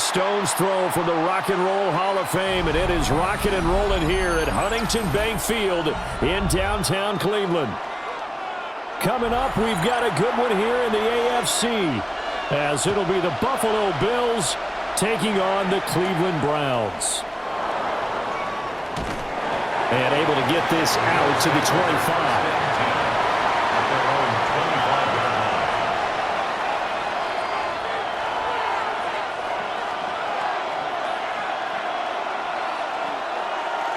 stone's throw from the Rock and Roll Hall of Fame, and it is rocking and rolling here at Huntington Bank Field in downtown Cleveland. Coming up, we've got a good one here in the AFC, as it'll be the Buffalo Bills taking on the Cleveland Browns. And able to get this out to the 25.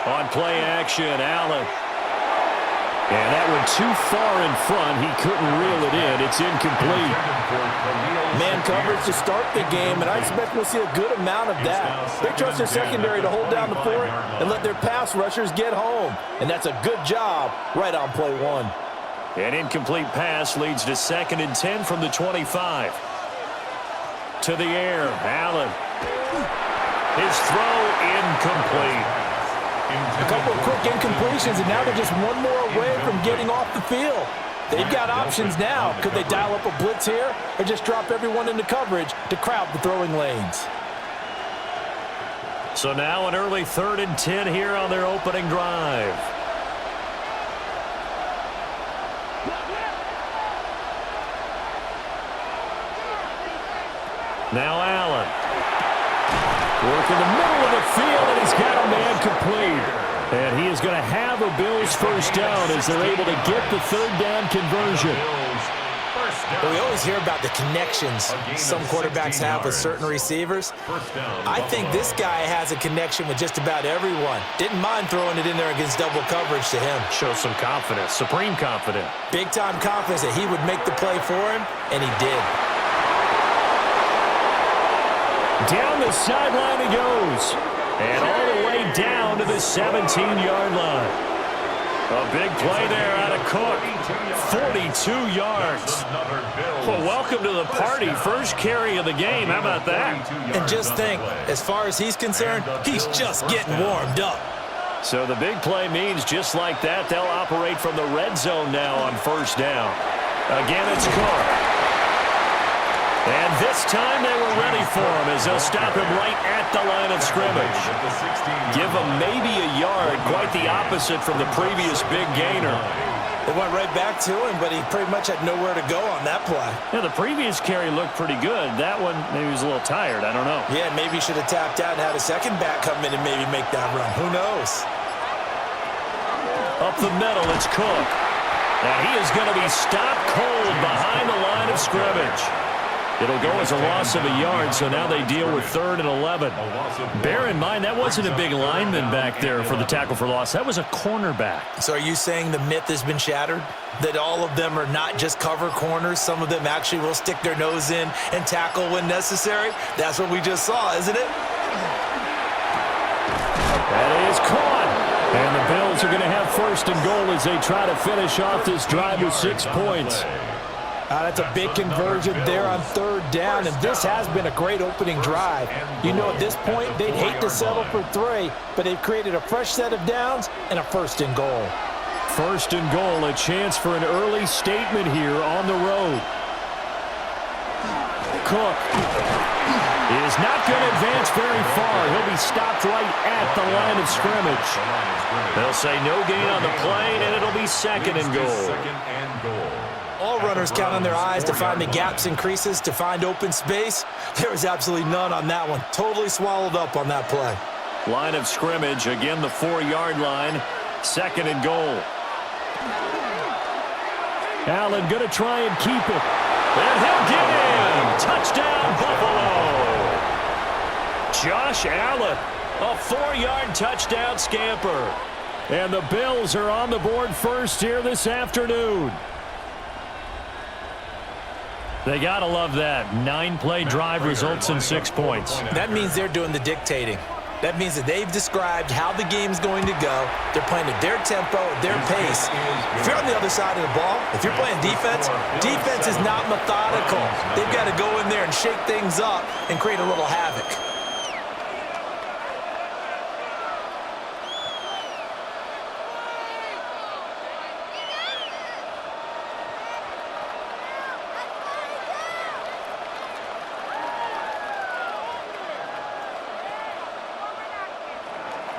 On play action, Allen. And that one too far in front. He couldn't reel it in. It's incomplete. Man coverage to start the game, and I expect we'll see a good amount of that. They trust their secondary to hold down the fort and let their pass rushers get home. And that's a good job right on play one. An incomplete pass leads to 2nd and 10 from the 25. To the air, Allen. His throw incomplete. A couple of quick incompletions, and now they're just one more away from getting off the field. They've got options now. Could they dial up a blitz here or just drop everyone into coverage to crowd the throwing lanes? So now an early 3rd and 10 here on their opening drive. Now Allen. Work in the middle of the field, and he's got a man complete. And he is going to have a Bills first down as they're able to get the 3rd down conversion. Well, we always hear about the connections some quarterbacks have with certain receivers. I think this guy has a connection with just about everyone. Didn't mind throwing it in there against double coverage to him. Shows some confidence, supreme confidence. Big-time confidence that he would make the play for him, and he did. Down the sideline he goes. And all the way down to the 17-yard line. A big play there out of Cook. 42 yards. Well, welcome to the party. First carry of the game. How about that? And just think, as far as he's concerned, he's just getting warmed up. So the big play means just like that, they'll operate from the red zone now on first down. Again, it's Cook. And this time they were ready for him as they'll stop him right at the line of scrimmage. Give him maybe a yard, quite the opposite from the previous big gainer. They went right back to him, but he pretty much had nowhere to go on that play. Yeah, the previous carry looked pretty good. That one, maybe he was a little tired. I don't know. Yeah, maybe he should have tapped out and had a second back come in and maybe make that run. Who knows? Up the middle, it's Cook. Now he is going to be stopped cold behind the line of scrimmage. It'll go as a loss of a yard, so now they deal with 3rd and 11. Bear in mind, that wasn't a big lineman back there for the tackle for loss. That was a cornerback. So are you saying the myth has been shattered? That all of them are not just cover corners? Some of them actually will stick their nose in and tackle when necessary? That's what we just saw, isn't it? That is caught. And the Bills are going to have 1st and goal as they try to finish off this drive with 6 points. That's a big conversion there on 3rd down, and this has been a great opening drive. You know, at this point, they'd hate to settle for 3, but they've created a fresh set of downs and a 1st and goal. 1st and goal, a chance for an early statement here on the road. Cook is not going to advance very far. He'll be stopped right at the line of scrimmage. They'll say no gain on the play, and it'll be 2nd and goal. All runners count on their eyes to find the gaps and creases, to find open space. There was absolutely none on that one. Totally swallowed up on that play. Line of scrimmage, again the 4-yard line. 2nd and goal. Allen going to try and keep it. And he'll get in. Touchdown, Buffalo. Josh Allen, a 4-yard touchdown scamper. And the Bills are on the board first here this afternoon. They got to love that. 9-play drive results in 6 points. That means they're doing the dictating. That means that they've described how the game's going to go. They're playing at their tempo, their pace. If you're on the other side of the ball, if you're playing defense, defense is not methodical. They've got to go in there and shake things up and create a little havoc.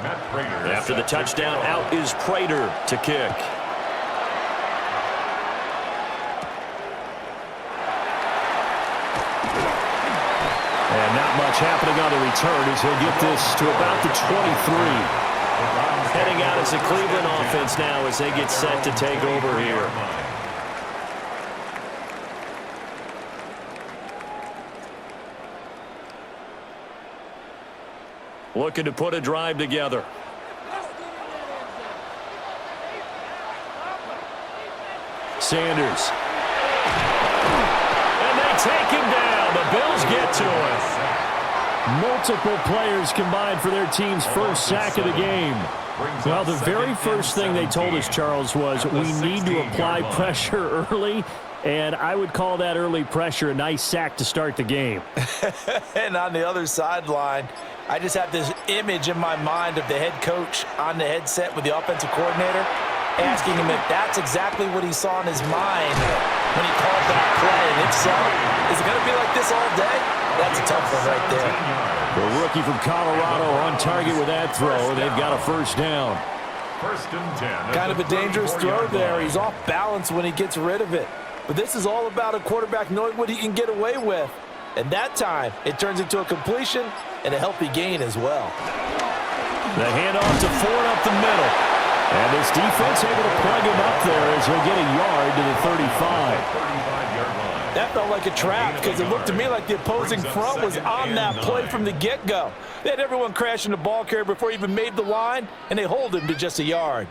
After the touchdown, out is Prater to kick. And not much happening on the return as he'll get this to about the 23. Heading out as a Cleveland offense now as they get set to take over here. Looking to put a drive together. Sanders. And they take him down. The Bills get to him. Multiple players combined for their team's first sack of the game. Well, the very first thing they told us, Charles, was we need to apply pressure early, and I would call that early pressure a nice sack to start the game. And on the other sideline, I just have this image in my mind of the head coach on the headset with the offensive coordinator asking him if that's exactly what he saw in his mind when he called that play. And if so, is it going to be like this all day? That's a tough one right there. The rookie from Colorado on target with that throw. They've got a first down. First and 10. Kind of a dangerous throw there. He's off balance when he gets rid of it. But this is all about a quarterback knowing what he can get away with. And that time, it turns into a completion and a healthy gain as well. The handoff to Ford up the middle. And this defense able to plug him up there as he'll get a yard to the 35. That felt like a trap because it looked to me like the opposing front was on that play from the get-go. They had everyone crashing the ball carrier before he even made the line, and they hold him to just a yard.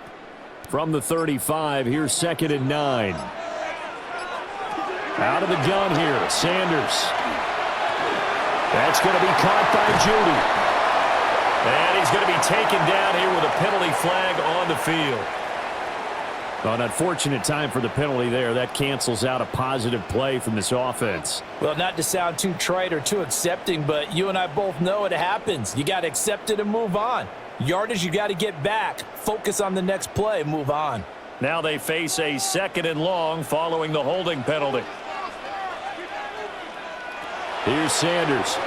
From the 35, here's 2nd and 9. Out of the gun here, Sanders. That's going to be caught by Judy. And he's going to be taken down here with a penalty flag on the field. Well, an unfortunate time for the penalty there. That cancels out a positive play from this offense. Well, not to sound too trite or too accepting, but you and I both know it happens. You got to accept it and move on. Yardage, you got to get back. Focus on the next play, move on. Now they face a 2nd and long following the holding penalty. Here's Sanders.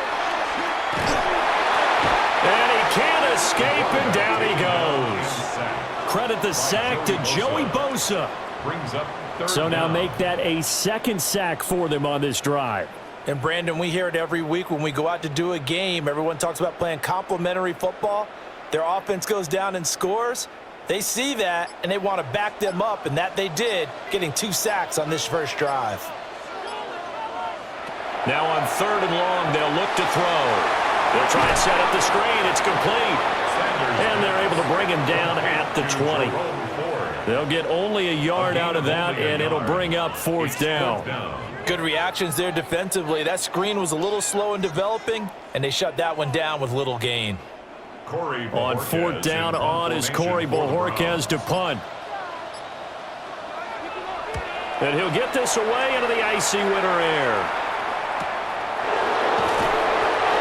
And he can't escape, and down he goes. Credit the sack to Joey Bosa. So now make that a 2nd sack for them on this drive. And, Brandon, we hear it every week when we go out to do a game. Everyone talks about playing complementary football. Their offense goes down and scores. They see that, and they want to back them up, and that they did, getting 2 sacks on this first drive. Now on 3rd and long, they'll look to throw. They'll try and set up the screen. It's complete. And they're able to bring him down at the 20. They'll get only a yard out of that, and it'll bring up 4th down. Good reactions there defensively. That screen was a little slow in developing, and they shut that one down with little gain. On 4th down on is Corey Bojorquez to punt. And he'll get this away into the icy winter air.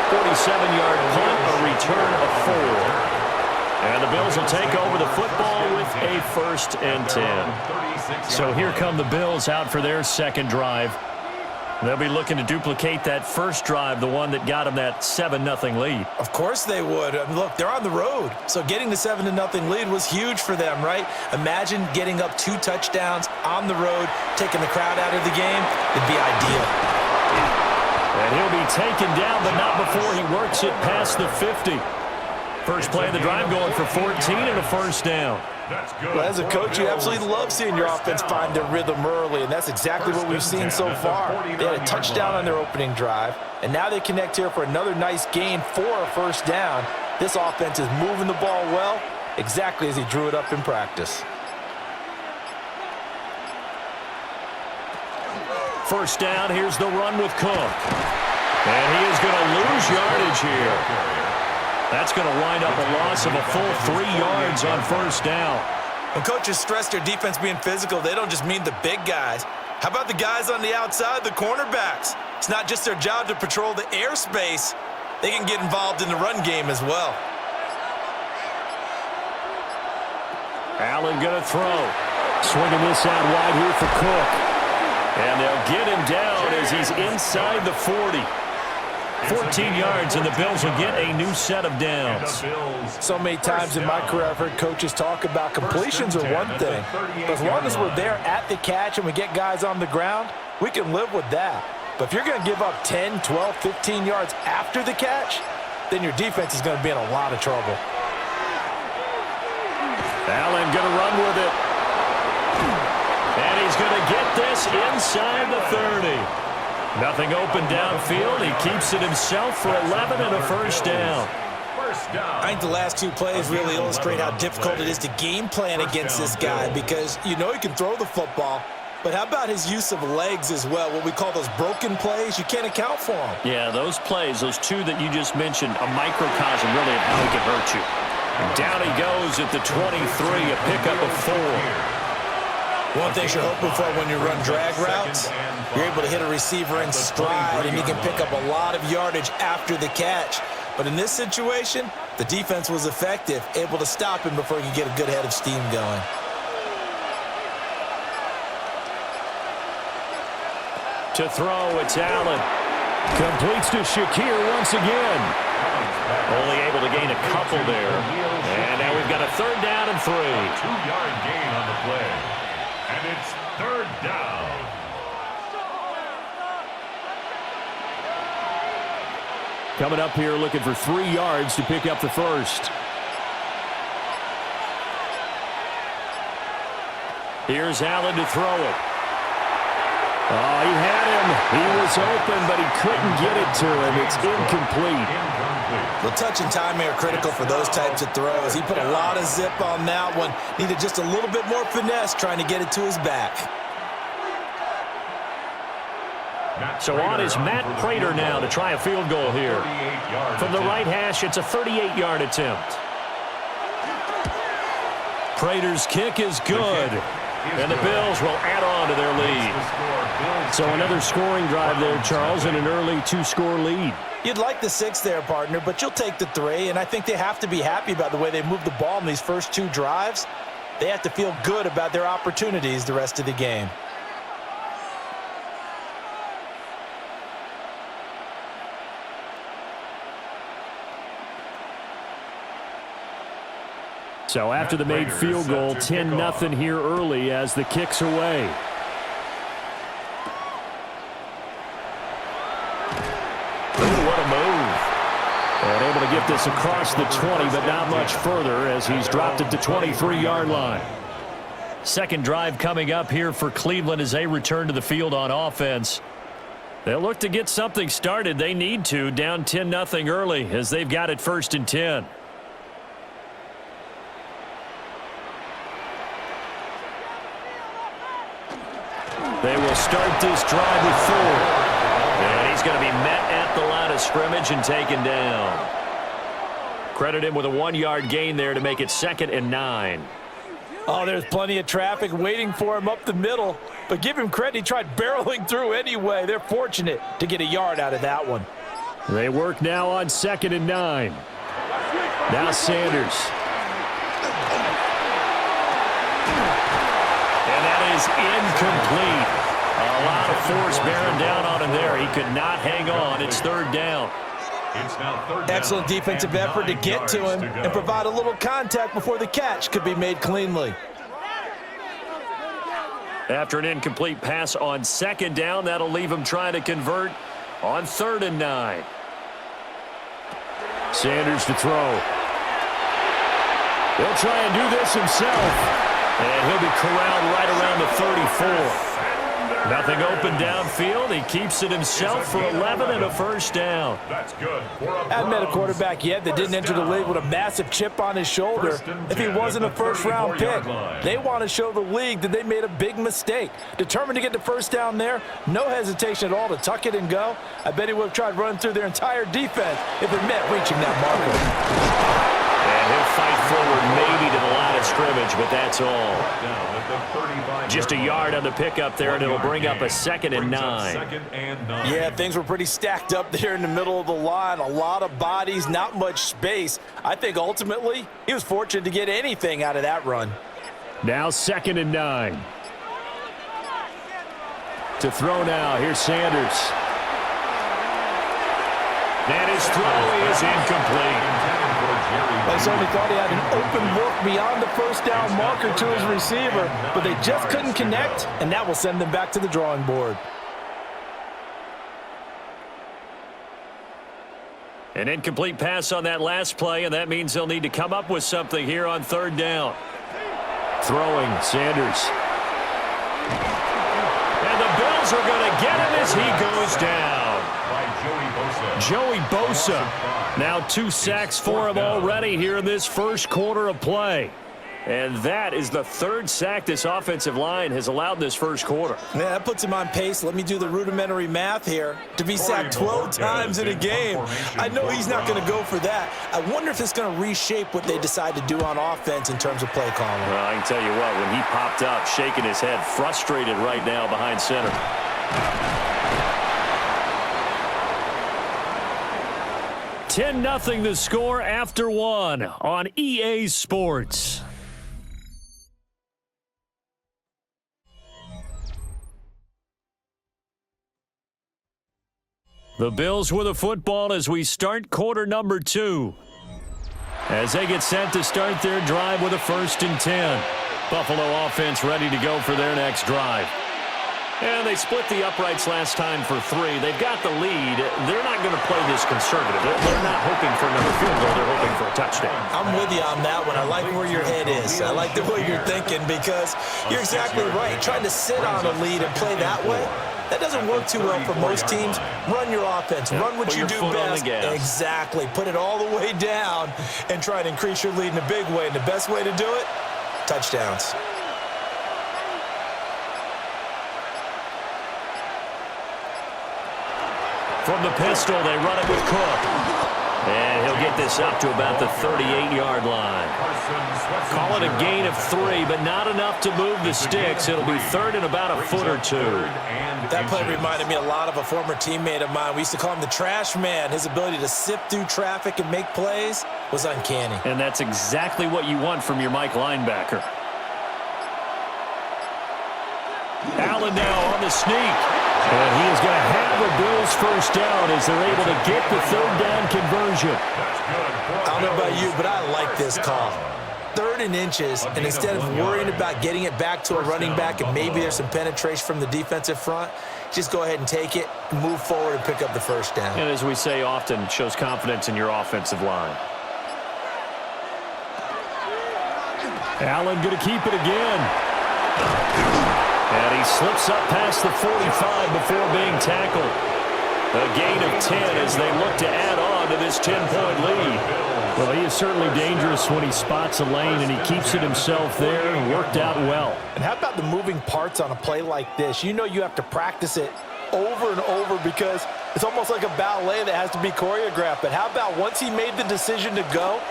47-yard punt, a return of 4. And the Bills will take over the football with a 1st and 10. So here come the Bills out for their 2nd drive. They'll be looking to duplicate that first drive, the one that got them that 7-0 lead. Of course they would. I mean, look, they're on the road. So getting the 7-0 lead was huge for them, right? Imagine getting up 2 touchdowns on the road, taking the crowd out of the game. It'd be ideal. And he'll be taken down, but not before he works it past the 50. First play of the drive going for 14 and a 1st down. Well, as a coach, you absolutely love seeing your offense find their rhythm early, and that's exactly what we've seen so far. They had a touchdown on their opening drive, and now they connect here for another nice gain for a 1st down. This offense is moving the ball well, exactly as he drew it up in practice. 1st down, here's the run with Cook. And he is going to lose yardage here. That's going to wind up a loss of a full 3 yards on 1st down. When coaches stress their defense being physical, they don't just mean the big guys. How about the guys on the outside, the cornerbacks? It's not just their job to patrol the airspace. They can get involved in the run game as well. Allen going to throw. Swinging this out wide here for Cook. And they'll get him down as he's inside the 40. 14 yards, and the Bills will get a new set of downs. So many times in my career I've heard coaches talk about completions are one thing. But as long as we're there at the catch and we get guys on the ground, we can live with that. But if you're going to give up 10, 12, 15 yards after the catch, then your defense is going to be in a lot of trouble. Allen going to run with it. And he's going to get this inside the 30. Nothing open downfield. He keeps it himself for 11 and a first down. I think the last two plays really illustrate how difficult it is to game plan against this guy, because you know he can throw the football, but how about his use of legs as well? What we call those broken plays, you can't account for them. Yeah, those plays, those two that you just mentioned, a microcosm really of how he can hurt you. Down he goes at the 23, a pickup of 4. One thing you're hoping for when you run drag routes, you're able to hit a receiver in stride, and you can pick up a lot of yardage after the catch. But in this situation, the defense was effective, able to stop him before he could get a good head of steam going. To throw, it's Allen. Completes to Shakir once again. Only able to gain a couple there. And now we've got a 3rd down and 3. 2-yard gain on the play. And it's 3rd down. Coming up here looking for 3 yards to pick up the first. Here's Allen to throw it. Oh, he had him. He was open, but he couldn't get it to him. It's incomplete. The touch and timing are critical for those types of throws. He put a lot of zip on that one. Needed just a little bit more finesse trying to get it to his back. So on is Matt Prater now to try a field goal here. From the right hash, it's a 38-yard attempt. Prater's kick is good. And the Bills will add on to their lead. So another scoring drive there, Charles, and an early 2-score lead. You'd like the 6 there, partner, but you'll take the 3, and I think they have to be happy about the way they moved the ball in these first 2 drives. They have to feel good about their opportunities the rest of the game. So after the made field goal, 10-0 here early as the kick's away. Ooh, what a move. And able to get this across the 20, but not much further as he's dropped it to 23-yard line. Second drive coming up here for Cleveland as they return to the field on offense. They'll look to get something started. They need to, down 10-0 early as they've got it 1st and 10. They will start this drive with 4. And he's going to be met at the line of scrimmage and taken down. Credit him with a 1-yard gain there to make it 2nd and 9. Oh, there's plenty of traffic waiting for him up the middle. But give him credit, he tried barreling through anyway. They're fortunate to get a yard out of that one. They work now on 2nd and 9. Now Sanders. Is incomplete. A lot of force bearing down on him there. He could not hang on. It's 3rd down. It's now 3rd down. Excellent defensive effort to get to him and provide a little contact before the catch could be made cleanly. After an incomplete pass on 2nd down, that'll leave him trying to convert on 3rd and 9. Sanders to throw. He'll try and do this himself. And he'll be corralled right around the 34. Nothing open downfield. He keeps it himself for 11 and a first down. That's good. Hadn't met a quarterback yet that didn't enter the league with a massive chip on his shoulder if he wasn't a first-round pick. They want to show the league that they made a big mistake. Determined to get the first down there, no hesitation at all to tuck it and go. I bet he would have tried running through their entire defense if it meant reaching that marker. And he'll fight forward maybe to the line of scrimmage, but that's all. Just a yard on the pickup there, and it'll bring up a 2nd and 9. Yeah, things were pretty stacked up there in the middle of the line. A lot of bodies, not much space. I think ultimately he was fortunate to get anything out of that run. Now 2nd and 9. To throw now, here's Sanders. And his throw is incomplete. They certainly thought he had an open look beyond the first down marker to his receiver, but they just couldn't connect, and that will send them back to the drawing board. An incomplete pass on that last play, and that means they'll need to come up with something here on third down. Throwing, Sanders. And the Bills are going to get him as he goes down. Joey Bosa. Now 2 sacks for him already here in this first quarter of play. And that is the 3rd sack this offensive line has allowed this first quarter. Yeah, that puts him on pace. Let me do the rudimentary math here. To be sacked 12 times in a game, I know he's not going to go for that. I wonder if it's going to reshape what they decide to do on offense in terms of play calling. Well, I can tell you what, when he popped up, shaking his head, frustrated right now behind center. 10-0 the score after 1 on EA Sports. The Bills with the football as we start quarter number 2. As they get set to start their drive with a 1st and 10. Buffalo offense ready to go for their next drive. And they split the uprights last time for 3. They've got the lead. They're not going to play this conservative. They're not hoping for another field goal. They're hoping for a touchdown. I'm with you on that one. I like where your head is. I like the way you're thinking because you're exactly right. Trying to sit on a lead and play that way, that doesn't work too well for most teams. Run your offense. Run what you do best. Exactly. Put it all the way down and try to increase your lead in a big way. And the best way to do it, touchdowns. From the pistol, they run it with Cook. And he'll get this up to about the 38-yard line. Call it a gain of 3, but not enough to move the sticks. It'll be 3rd and about a foot or 2. That play reminded me a lot of a former teammate of mine. We used to call him the trash man. His ability to sift through traffic and make plays was uncanny. And that's exactly what you want from your Mike linebacker. Allen now on the sneak. And he is going to have a Bills first down as they're able to get the 3rd down conversion. I don't know about you, but I like this call. 3rd and inches, and instead of worrying about getting it back to a running back and maybe there's some penetration from the defensive front, just go ahead and take it, move forward, and pick up the first down. And as we say often, it shows confidence in your offensive line. Allen going to keep it again. And he slips up past the 45 before being tackled. A gain of 10 as they look to add on to this 10-point lead. Well, he is certainly dangerous when he spots a lane, and he keeps it himself there and worked out well. And how about the moving parts on a play like this? You know you have to practice it over and over because it's almost like a ballet that has to be choreographed. But how about once he made the decision to go,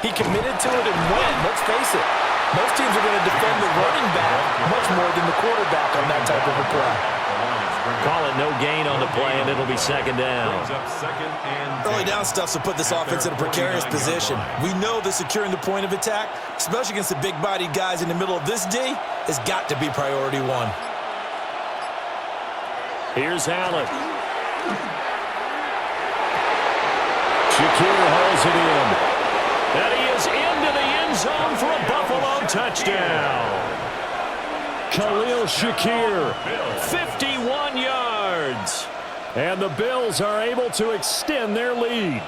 he committed to it and went. Let's face it. Most teams are going to defend the running back much more than the quarterback on that type of a play. Call it no gain on the play, and it'll be 2nd down. Early down stuff will put this offense in a precarious position. We know that securing the point of attack, especially against the big-bodied guys in the middle of this D, has got to be priority 1. Here's Allen. Shakir hauls it in. And he is into the end zone for a Buffalo touchdown. Khalil Shakir, 51 yards. And the Bills are able to extend their lead.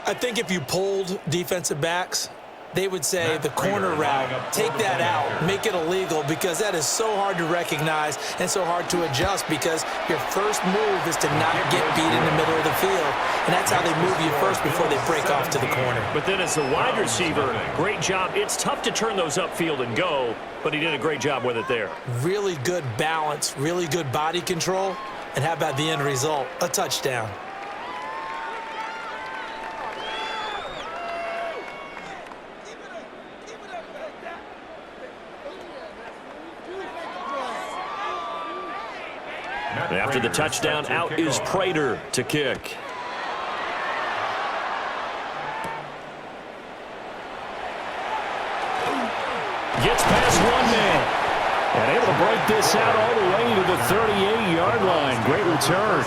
I think if you polled defensive backs, they would say the corner route, take that out, make it illegal, because that is so hard to recognize and so hard to adjust because your first move is to not get beat in the middle of the field. And that's how they move you first before they break off to the corner. But then as the wide receiver, great job. It's tough to turn those upfield and go, but he did a great job with it there. Really good balance, really good body control. And how about the end result? A touchdown. After the touchdown, out is Prater to kick. Gets past one man. And able to break this out all the way to the 38-yard line. Great return.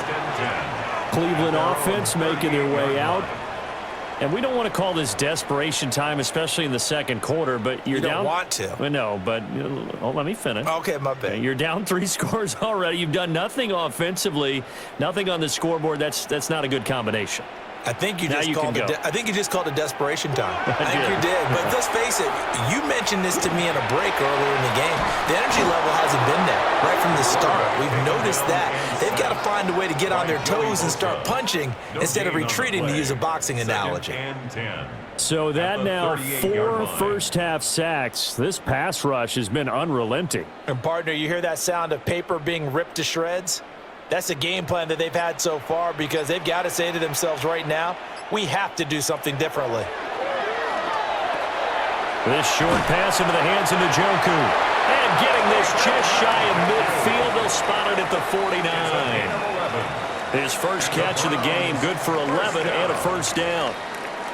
Cleveland offense making their way out. And we don't want to call this desperation time, especially in the second quarter, but you're down. You don't want to. No, but let me finish. Okay, my bad. You're down 3 scores already. You've done nothing offensively, nothing on the scoreboard. That's not a good combination. I think you just called it desperation time. I think you did. But let's face it, you mentioned this to me in a break earlier in the game. The energy level hasn't been there right from the start. We've noticed that. They've got to find a way to get on their toes and start punching instead of retreating, to use a boxing analogy. So that now 4 first-half sacks. This pass rush has been unrelenting. And, partner, you hear that sound of paper being ripped to shreds? That's the game plan that they've had so far, because they've got to say to themselves right now, we have to do something differently. This short pass into the hands of Njoku. And getting this just shy of midfield. They'll spot it at the 49. His first catch of the game, good for 11 and a first down.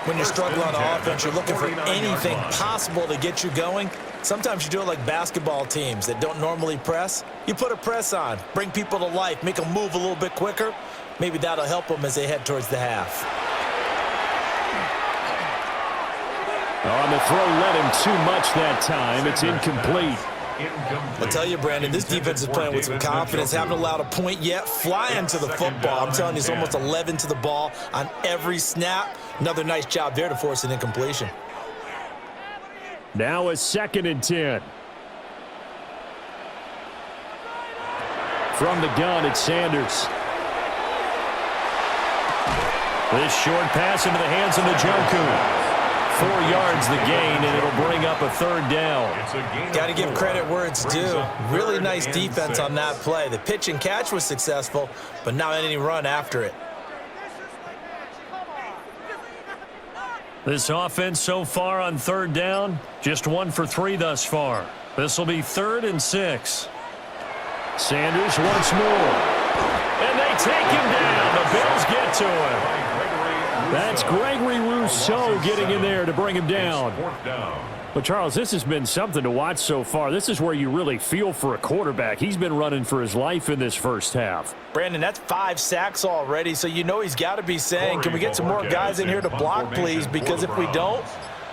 When you're struggling on offense, you're looking for anything possible to get you going. Sometimes you do it like basketball teams that don't normally press. You put a press on, bring people to life, make them move a little bit quicker. Maybe that'll help them as they head towards the half. On the throw, let him too much that time. It's incomplete. I'll tell you, Brandon, this defense is playing with some confidence. Haven't allowed a point yet. Flying to the football. I'm telling you, it's almost 11 to the ball on every snap. Another nice job there to force an incompletion. Now a 2nd and 10. From the gun, it's Sanders. This short pass into the hands of Njoku. 4 yards the gain, and it'll bring up a 3rd down. Got to give credit where it's due. Really nice defense on that play. The pitch and catch was successful, but not any run after it. This offense so far on 3rd down, just 1 for 3 thus far. This will be 3rd and 6. Sanders once more. And they take him down. The Bills get to him. That's Gregory Rousseau getting in there to bring him down. But, Charles, this has been something to watch so far. This is where you really feel for a quarterback. He's been running for his life in this first half. Brandon, that's 5 sacks already, so you know he's got to be saying, can we get some more guys in here to block, please? Because if we don't,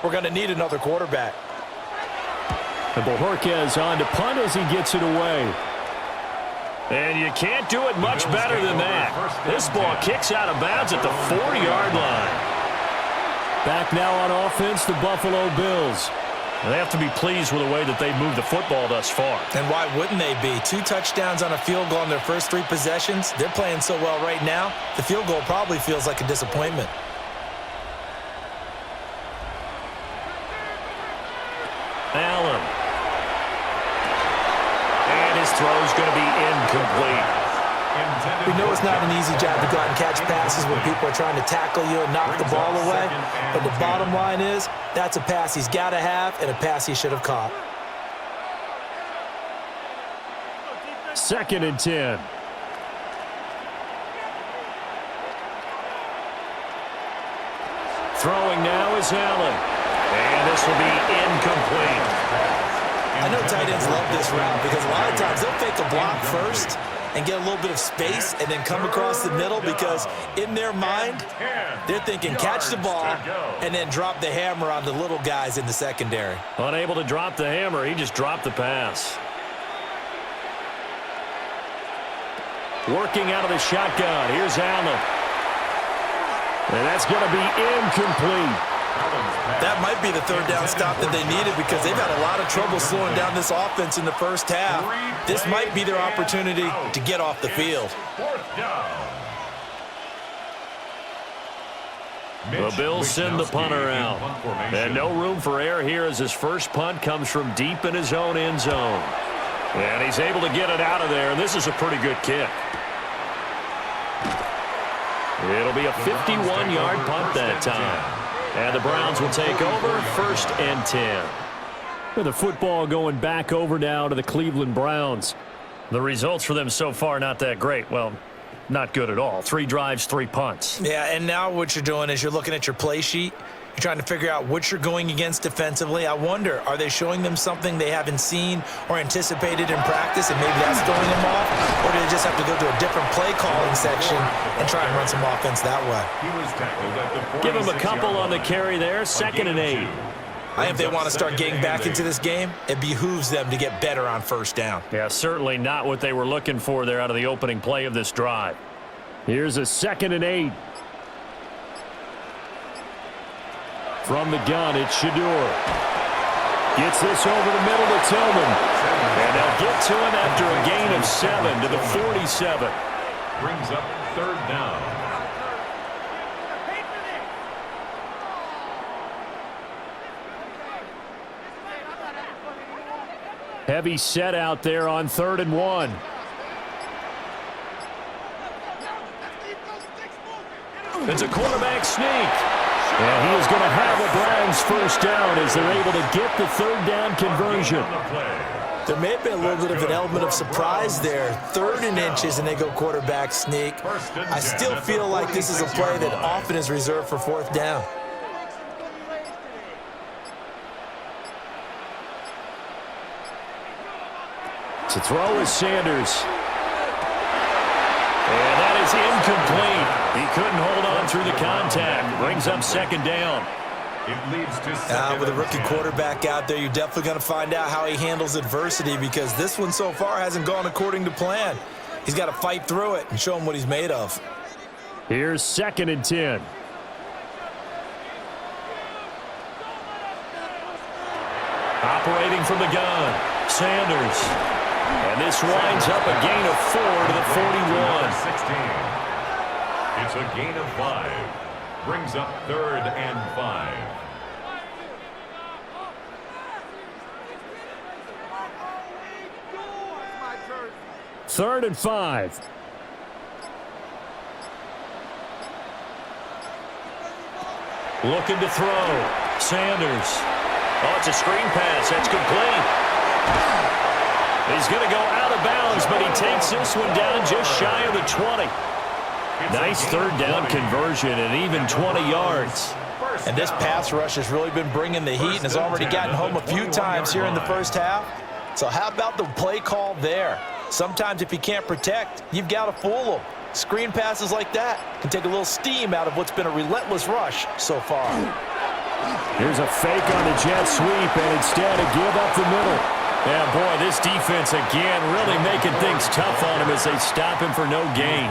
we're going to need another quarterback. And Bojorquez on to punt as he gets it away. And you can't do it much better than that. This ball kicks out of bounds at the 4-yard line. Back now on offense, the Buffalo Bills. They have to be pleased with the way that they've moved the football thus far. And why wouldn't they be? 2 touchdowns on a field goal in their first 3 possessions. They're playing so well right now, the field goal probably feels like a disappointment. Allen. And his throw's going to be incomplete. We know it's not an easy job to go out and catch passes when people are trying to tackle you and knock the ball away. But the bottom line is, that's a pass he's got to have and a pass he should have caught. 2nd and 10. Throwing now is Allen. And this will be incomplete. I know tight ends love this route because a lot of times they'll fake a block first and get a little bit of space and then come across the middle because in their mind, they're thinking catch the ball and then drop the hammer on the little guys in the secondary. Unable to drop the hammer, he just dropped the pass. Working out of the shotgun, here's Allen. And that's going to be incomplete. That might be the 3rd down stop that they needed because they've had a lot of trouble slowing down this offense in the first half. This might be their opportunity to get off the field. The Bills send the punter out. And no room for error here as his first punt comes from deep in his own end zone. And he's able to get it out of there. This is a pretty good kick. It'll be a 51-yard punt that time. And the Browns will take over 1st and 10. With the football going back over now to the Cleveland Browns. The results for them so far not that great. Well, not good at all. 3 drives, 3 punts. Yeah, and now what you're doing is you're looking at your play sheet. You're trying to figure out what you're going against defensively. I wonder, are they showing them something they haven't seen or anticipated in practice, and maybe that's throwing them off? Or do they just have to go to a different play calling section and try and run some offense that way? He was tackled at the Give him a couple on the carry there, 2nd and 8. I think if they want to start getting back into this game, it behooves them to get better on 1st down. Yeah, certainly not what they were looking for there out of the opening play of this drive. Here's a 2nd and 8. From the gun, it's Shador. Gets this over the middle to Tillman. And they'll get to him after a gain of 7 to the 47. Brings up 3rd down. Heavy set out there on 3rd and 1. It's a quarterback sneak. And he is going to have a Browns 1st down as they're able to get the 3rd down conversion. There may have been a little bit of an element of surprise there. 3rd and inches, and they go quarterback sneak. I still feel like this is a play that often is reserved for 4th down. To throw is Sanders. And that is incomplete. He couldn't hold on through the contact. Brings up 2nd down. It leads to With a rookie quarterback out there, you're definitely going to find out how he handles adversity, because this one so far hasn't gone according to plan. He's got to fight through it and show him what he's made of. Here's 2nd and 10. Operating from the gun, Sanders. And this winds up a gain of 4 to the 41. 16. It's a gain of 5. Brings up 3rd and 5. Third and 5. Looking to throw. Sanders. Oh, it's a screen pass. That's complete. He's going to go out of bounds, but he takes this one down just shy of the 20. Nice 3rd down conversion and even 20 yards. And this pass rush has really been bringing the heat and has already gotten home a few times here in the 1st half. So how about the play call there? Sometimes if you can't protect, you've got to fool them. Screen passes like that can take a little steam out of what's been a relentless rush so far. Here's a fake on the jet sweep, and instead a give up the middle. Yeah, boy, this defense again really making things tough on him as they stop him for no gain.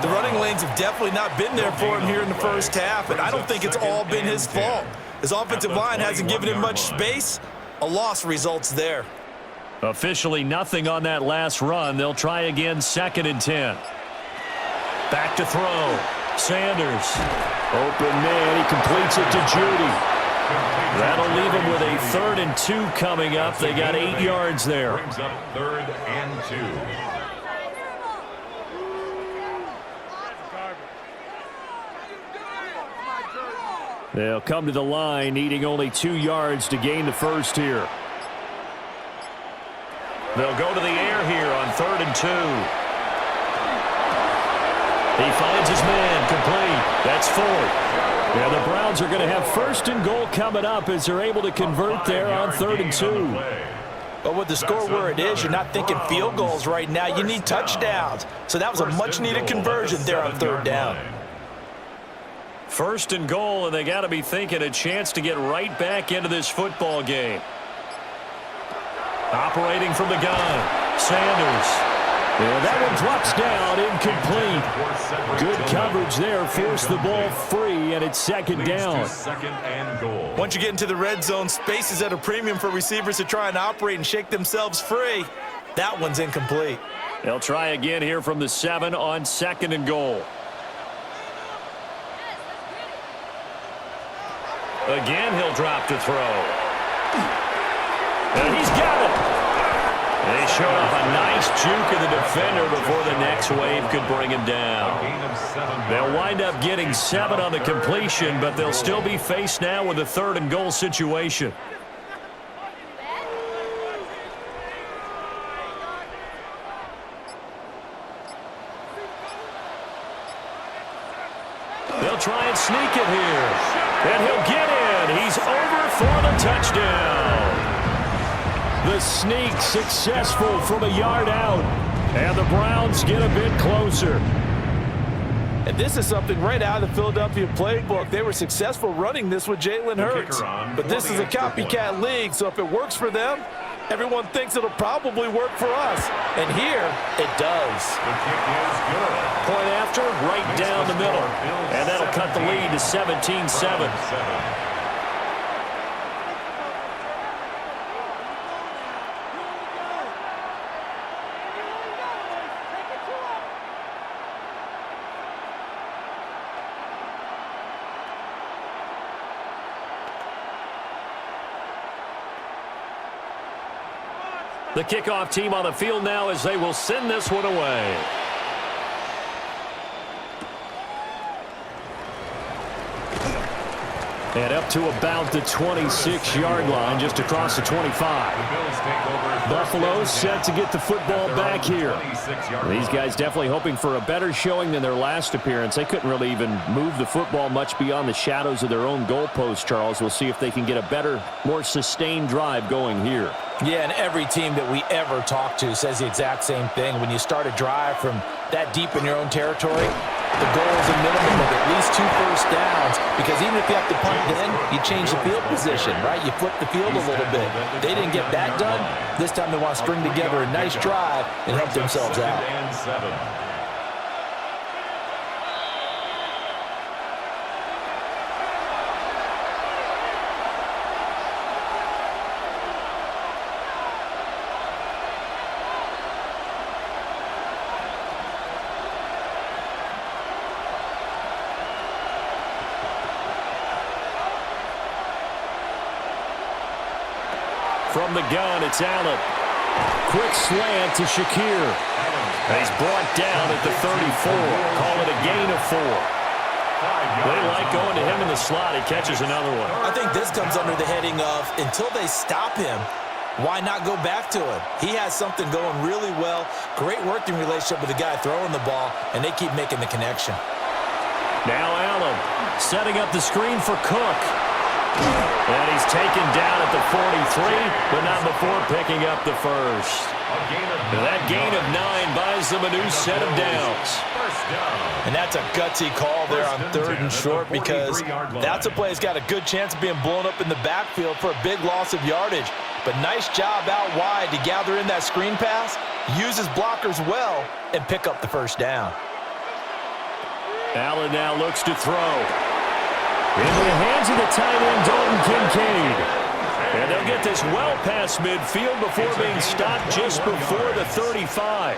The running lanes have definitely not been there for him here in the 1st half, and I don't think it's all been his fault. His offensive line hasn't given him much space. A loss results there. Officially nothing on that last run. They'll try again, 2nd and 10. Back to throw. Sanders. Open man. He completes it to Judy. That'll leave him with a 3rd and 2 coming up. They got 8 yards there. Brings up 3rd and 2. They'll come to the line, needing only 2 yards to gain the 1st here. They'll go to the air here on 3rd and 2. He finds his man, complete. That's 4th. Yeah, the Browns are going to have 1st and goal coming up as they're able to convert there on 3rd and 2. But with the score where it is, you're not thinking field goals right now. You need touchdowns. So that was a much-needed conversion there on 3rd down. 1st and goal, and they got to be thinking a chance to get right back into this football game. Operating from the gun, Sanders. Yeah, that one drops down, incomplete. Good coverage there, forced the ball free, and it's 2nd down. 2nd and goal. Once you get into the red zone, space is at a premium for receivers to try and operate and shake themselves free. That one's incomplete. They'll try again here from the 7 on 2nd and goal. Again, he'll drop to throw. And he's got it. They showed off a nice juke of the defender before the next wave could bring him down. They'll wind up getting 7 on the completion, but they'll still be faced now with a 3rd and goal situation. They'll try and sneak it here. And he'll get in. He's over for the touchdown. The sneak successful from a yard out. And the Browns get a bit closer. And this is something right out of the Philadelphia playbook. They were successful running this with Jalen Hurts. But this is a copycat league, so if it works for them, everyone thinks it'll probably work for us. And here, it does. The kick is good. Point after, right down the middle. And that'll cut the lead to 17-7. The kickoff team on the field now as they will send this one away. And up to about the 26-yard line, just across the 25. Buffalo set to get the football back here. These guys definitely hoping for a better showing than their last appearance. They couldn't really even move the football much beyond the shadows of their own goalpost, Charles. We'll see if they can get a better, more sustained drive going here. Yeah, and every team that we ever talk to says the exact same thing. When you start a drive from that deep in your own territory, the goal is a minimum of at least 2 first downs, because even if you have to punt then, you change the field position, right? You flip the field a little bit. They didn't get that done. This time they want to string together a nice drive and help themselves out. From the gun, it's Allen. Quick slant to Shakir. And he's brought down at the 34. Call it a gain of 4. They like going to him in the slot. He catches another one. I think this comes under the heading of, until they stop him, why not go back to him? He has something going really well. Great working relationship with the guy throwing the ball, and they keep making the connection. Now Allen setting up the screen for Cook. And he's taken down at the 43, but not before picking up the first. And that gain of 9 buys them a new set of downs. And that's a gutsy call there on 3rd and short, because that's a play that's got a good chance of being blown up in the backfield for a big loss of yardage. But nice job out wide to gather in that screen pass, use his blockers well, and pick up the first down. Allen now looks to throw. Into the hands of the tight end, Dalton Kincaid. And they'll get this well past midfield before being stopped just before the 35.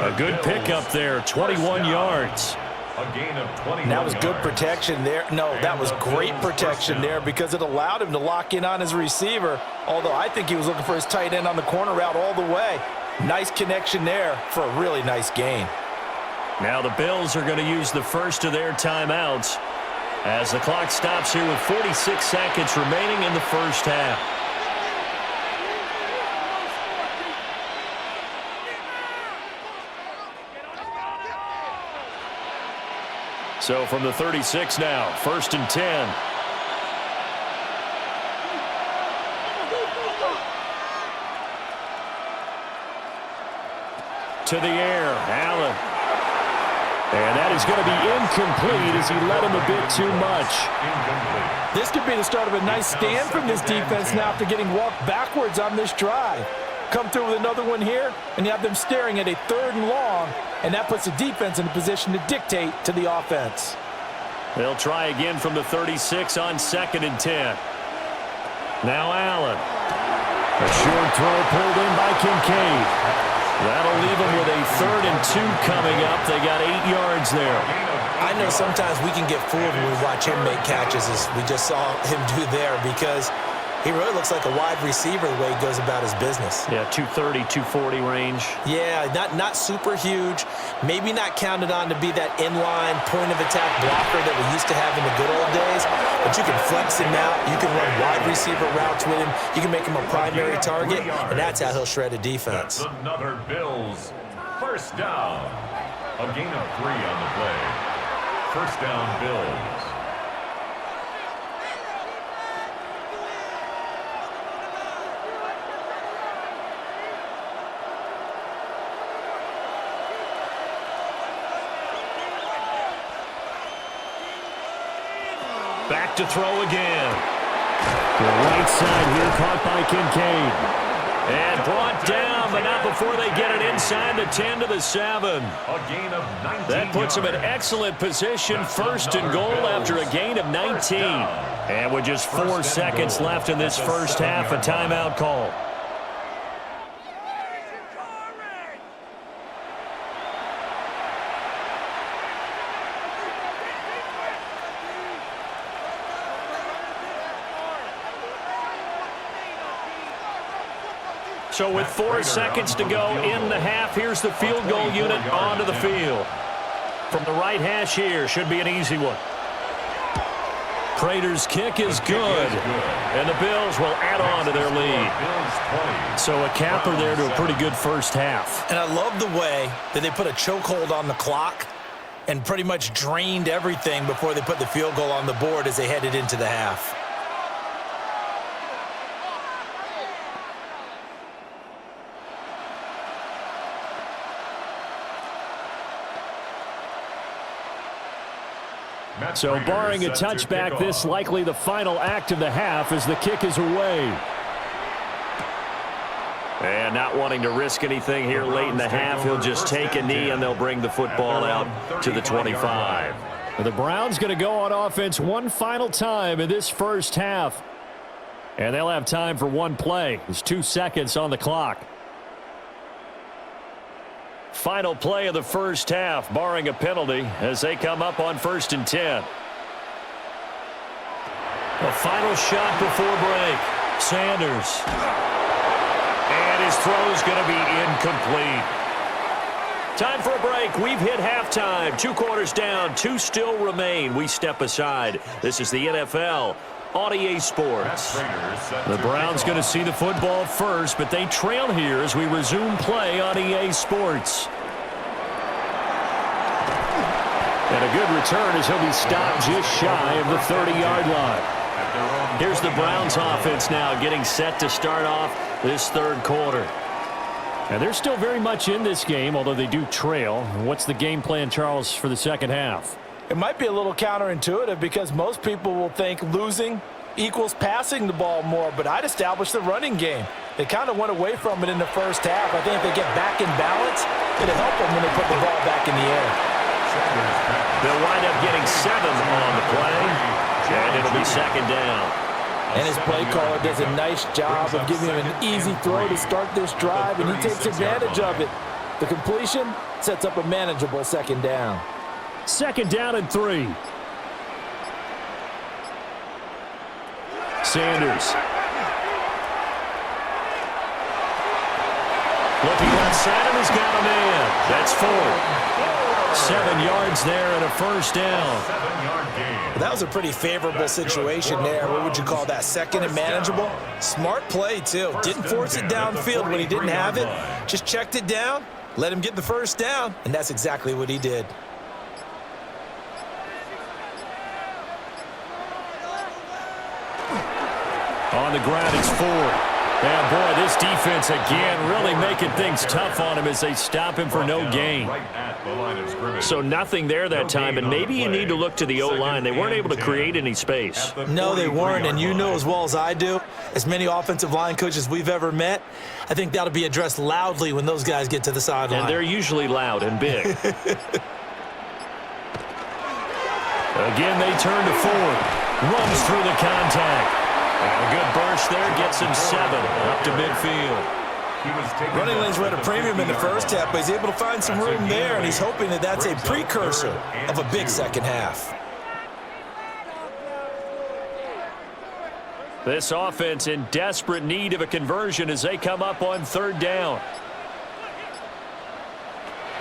A good pickup there, 21 yards. And that was good protection there. No, that was great protection there, because it allowed him to lock in on his receiver, although I think he was looking for his tight end on the corner route all the way. Nice connection there for a really nice gain. Now the Bills are going to use the first of their timeouts as the clock stops here with 46 seconds remaining in the first half. So from the 36 now, 1st and 10. To the air, Allen. And that is going to be incomplete as he led him a bit too much. This could be the start of a nice stand from this defense now after getting walked backwards on this drive. Come through with another one here, and you have them staring at a 3rd and long, and that puts the defense in a position to dictate to the offense. They'll try again from the 36 on 2nd and 10. Now Allen. A short throw pulled in by Kincaid. That'll leave them with a 3rd and 2 coming up. They got 8 yards there. I know sometimes we can get fooled when we watch him make catches, as we just saw him do there, because he really looks like a wide receiver the way he goes about his business. Yeah, 230, 240 range. Yeah, not super huge. Maybe not counted on to be that inline point-of-attack blocker that we used to have in the good old days. But you can flex him out. You can run wide receiver routes with him. You can make him a primary target, and that's how he'll shred a defense. That's another Bills first down. A gain of 3 on the play. First down, Bills. Back to throw again. The right side here caught by Kincaid. And brought down, but not before they get it inside the 10 to the 7. A gain of 19 That puts them in yards. excellent position, first and goal after a gain of 19. And with just 4 seconds left in this first half, a timeout call. So with 4 seconds to go in the half, here's the field goal unit onto the field. From the right hash here, should be an easy one. Prater's kick is good. And the Bills will add on to their lead. So a capper there to a pretty good first half. And I love the way that they put a chokehold on the clock and pretty much drained everything before they put the field goal on the board as they headed into the half. So barring a touchback, this likely the final act of the half as the kick is away. And not wanting to risk anything here late in the half, he'll just take a knee and they'll bring the football out to the 25. The Browns going to go on offense one final time in this first half. And they'll have time for one play. There's 2 seconds on the clock. Final play of the first half, barring a penalty, as they come up on 1st and 10. A final shot before break. Sanders. And his throw's going to be incomplete. Time for a break. We've hit halftime. 2 quarters down. 2 still remain. We step aside. This is the NFL on EA Sports. The Browns going to see the football first, but they trail here as we resume play on EA Sports. And a good return as he'll be stopped just shy of the 30-yard line. Here's the Browns offense now getting set to start off this third quarter. And they're still very much in this game, although they do trail. What's the game plan, Charles, for the second half? It might be a little counterintuitive because most people will think losing equals passing the ball more, but I'd establish the running game. They kind of went away from it in the first half. I think if they get back in balance, it'll help them when they put the ball back in the air. They'll wind up getting 7 on the play, and it'll be second down. And his play caller does a nice job of giving him an easy throw to start this drive, and he takes advantage of it. The completion sets up a manageable second down. Second down and 3. Sanders. Looking outside, and he's got a man. That's 4. 7 yards there and a first down. That was a pretty favorable situation there. What would you call that? Second and manageable? Smart play, too. Didn't force it downfield when he didn't have it. Just checked it down, let him get the first down, and that's exactly what he did. On the ground, it's 4. And, boy, this defense again really making things tough on him as they stop him for no gain. So nothing there that time, and maybe you need to look to the O-line. They weren't able to create any space. No, they weren't, and you know as well as I do, as many offensive line coaches we've ever met, I think that'll be addressed loudly when those guys get to the sideline. And they're usually loud and big. Again, they turn to Ford. Runs through the contact. And a good burst there gets him 7 up to midfield. Running lanes were at a premium in the first half, but he's able to find some room there, and he's hoping that that's a precursor of a big second half. This offense in desperate need of a conversion as they come up on 3rd down.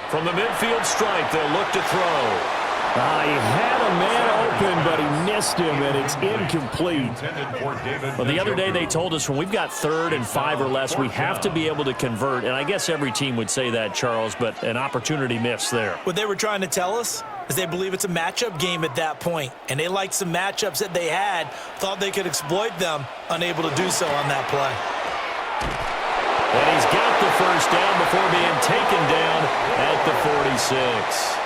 From the midfield stripe, they'll look to throw. He had a man open, but he missed him, and it's incomplete. Well, the other day they told us when we've got 3rd and 5 or less, we have to be able to convert. And I guess every team would say that, Charles, but an opportunity missed there. What they were trying to tell us, is they believe it's a matchup game at that point, and they liked some matchups that they had, thought they could exploit them, unable to do so on that play. And he's got the first down before being taken down at the 46.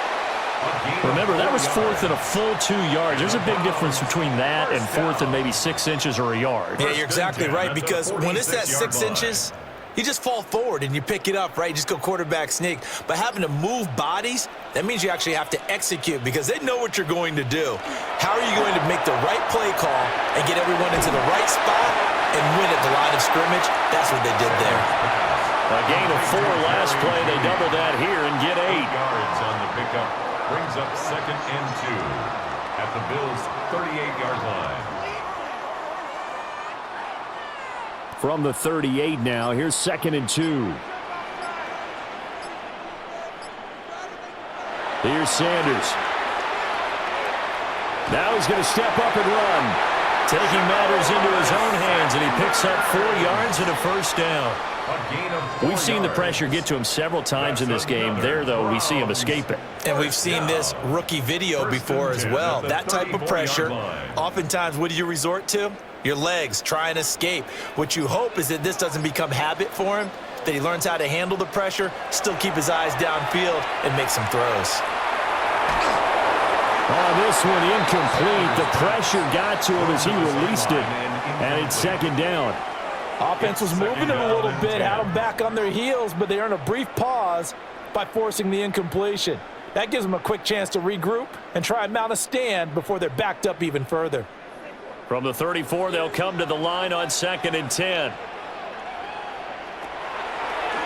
Remember, that was fourth and a full 2 yards. There's a big difference between that and fourth and maybe 6 inches or a yard. Yeah, you're exactly right, because when it's at 6 inches, you just fall forward and you pick it up, right? You just go quarterback sneak. But having to move bodies, that means you actually have to execute because they know what you're going to do. How are you going to make the right play call and get everyone into the right spot and win at the line of scrimmage? That's what they did there. A gain of 4 last play. They double that here and get 8 yards on the pickup. Brings up 2nd and 2 at the Bills' 38-yard line. From the 38 now, here's 2nd and 2. Here's Sanders. Now he's going to step up and run. Taking matters into his own hands, and he picks up 4 yards and a first down. We've seen the pressure get to him several times in this game. There, though, we see him escape it. And we've seen this rookie video before as well. That type of pressure, oftentimes, what do you resort to? Your legs, try and escape. What you hope is that this doesn't become habit for him, that he learns how to handle the pressure, still keep his eyes downfield, and make some throws. On this one, incomplete. The pressure got to him as he released it, and it's 2nd down. Offense was moving it a little bit, had them back on their heels, but they earned a brief pause by forcing the incompletion. That gives them a quick chance to regroup and try and mount a stand before they're backed up even further. From the 34, they'll come to the line on 2nd and 10.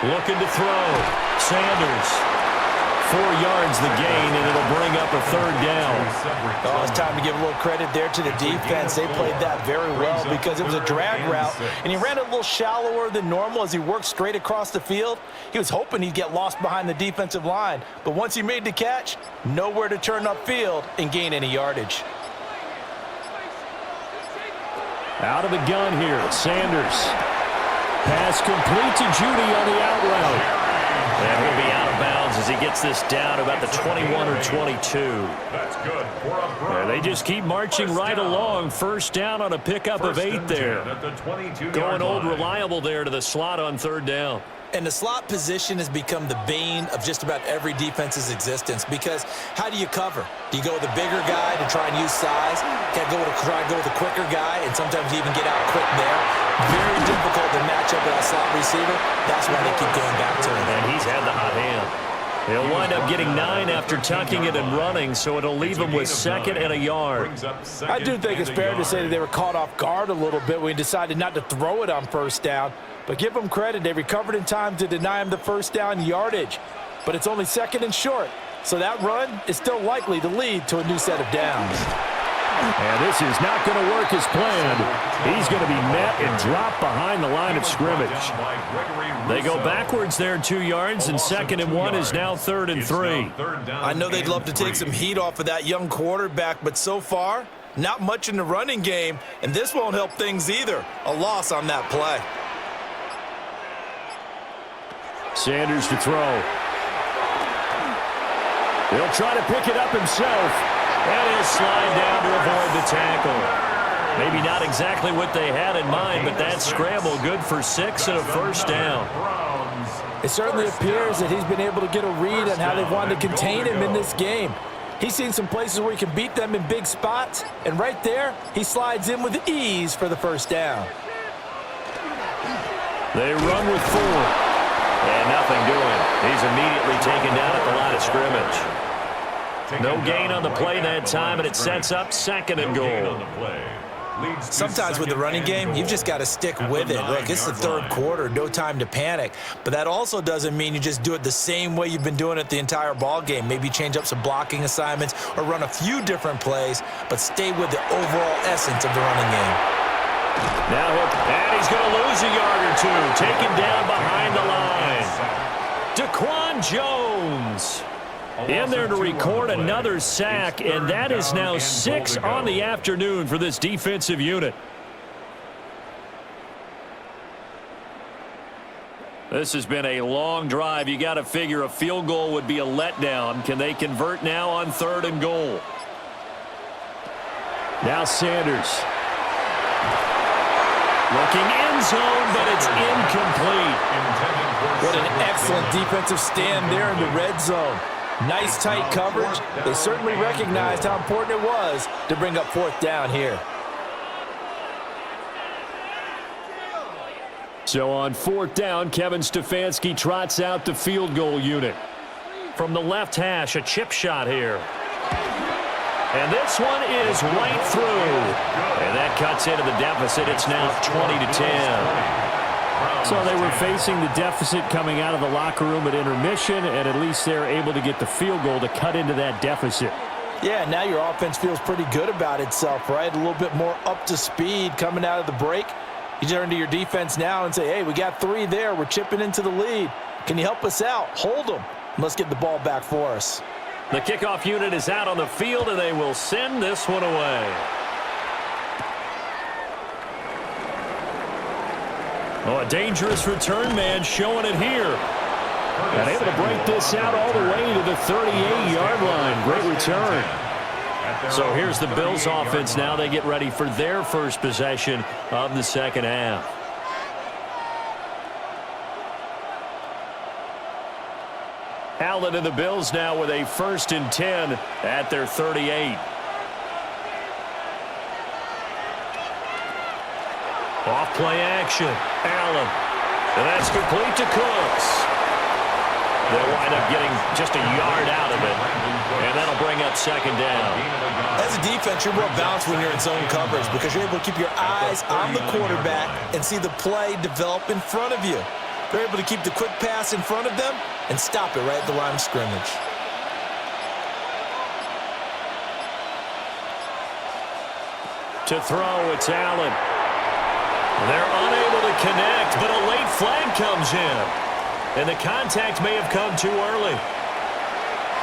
Looking to throw. Sanders. 4 yards the gain, and it'll bring up a 3rd down. Oh, it's time to give a little credit there to the defense. They played that very well because it was a drag route, and he ran it a little shallower than normal as he worked straight across the field. He was hoping he'd get lost behind the defensive line, but once he made the catch, nowhere to turn upfield and gain any yardage. Out of the gun here, Sanders. Pass complete to Judy on the out route. And he'll be out of bounds as he gets this down about the 21 or 22. That's good for a Yeah, they just keep marching right along. First down on a pickup of 8 there. Going old reliable there to the slot on 3rd down. And the slot position has become the bane of just about every defense's existence because how do you cover? Do you go with a bigger guy to try and use size? Can't try and go with a quicker guy, and sometimes you even get out quick there. Very difficult to match up with a slot receiver. That's why they keep going back to him. And he's had the hot hand. He'll wind up getting 9 after tucking it and running, so it'll leave him with 2nd and a yard. I do think it's fair to say that they were caught off guard a little bit when he decided not to throw it on 1st down. But give them credit, they recovered in time to deny him the 1st down yardage. But it's only 2nd and short, so that run is still likely to lead to a new set of downs. And this is not going to work as planned. He's going to be met and dropped behind the line of scrimmage. They go backwards there 2 yards, and 2nd and 1 is now 3rd and 3. I know they'd love to take some heat off of that young quarterback, but so far, not much in the running game, and this won't help things either. A loss on that play. Sanders to throw. He'll try to pick it up himself. And he'll slide down to avoid the tackle. Maybe not exactly what they had in mind, but that scramble good for 6 and a 1st down. It certainly appears that he's been able to get a read on how they've wanted to contain him in this game. He's seen some places where he can beat them in big spots, and right there, he slides in with ease for the 1st down. They run with 4. And nothing doing. He's immediately taken down at the line of scrimmage. No gain on the play that time, and it sets up 2nd and goal. Sometimes with the running game, you've just got to stick with it. Look, it's the 3rd quarter, no time to panic. But that also doesn't mean you just do it the same way you've been doing it the entire ball game. Maybe change up some blocking assignments or run a few different plays, but stay with the overall essence of the running game. Now and he's going to lose a yard or 2, taken down behind the line. Daquan Jones in there to record another sack, and that is now 6 on the afternoon for this defensive unit. This has been a long drive. You got to figure a field goal would be a letdown. Can they convert now on 3rd and goal? Now Sanders. Looking end zone, but it's incomplete. What an excellent defensive stand there in the red zone. Nice tight coverage. They certainly recognized how important it was to bring up 4th down here. So on 4th down, Kevin Stefanski trots out the field goal unit. From the left hash, a chip shot here. And this one is right through. And that cuts into the deficit. It's now 20-10. So they were facing the deficit coming out of the locker room at intermission, and at least they're able to get the field goal to cut into that deficit. Yeah, now your offense feels pretty good about itself, right? A little bit more up to speed coming out of the break. You turn to your defense now and say, hey, we got 3 there. We're chipping into the lead. Can you help us out? Hold them. Let's get the ball back for us. The kickoff unit is out on the field, and they will send this one away. Oh, a dangerous return man showing it here. And able to break this out all the way to the 38-yard line. Great return. So here's the Bills offense now. They get ready for their first possession of the second half. Allen and the Bills now with a 1st and 10 at their 38. Off play action. Allen. And that's complete to Cooks. They'll wind up getting just a yard out of it. And that'll bring up 2nd down. As a defense, you're more balanced when you're in zone coverage because you're able to keep your eyes on the quarterback and see the play develop in front of you. They're able to keep the quick pass in front of them and stop it right at the line of scrimmage. To throw, it's Allen. They're unable to connect, but a late flag comes in. And the contact may have come too early.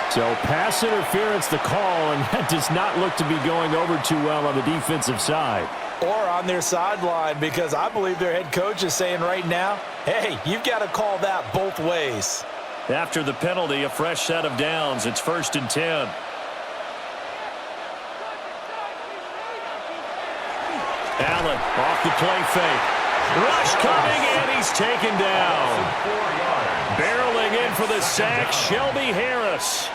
So pass interference the call, and that does not look to be going over too well on the defensive side. Or on their sideline, because I believe their head coach is saying right now, hey, you've got to call that both ways. After the penalty, a fresh set of downs. It's 1st and 10. Allen off the play fake. Rush coming, and he's taken down. Barreling in for the sack, Shelby Harris.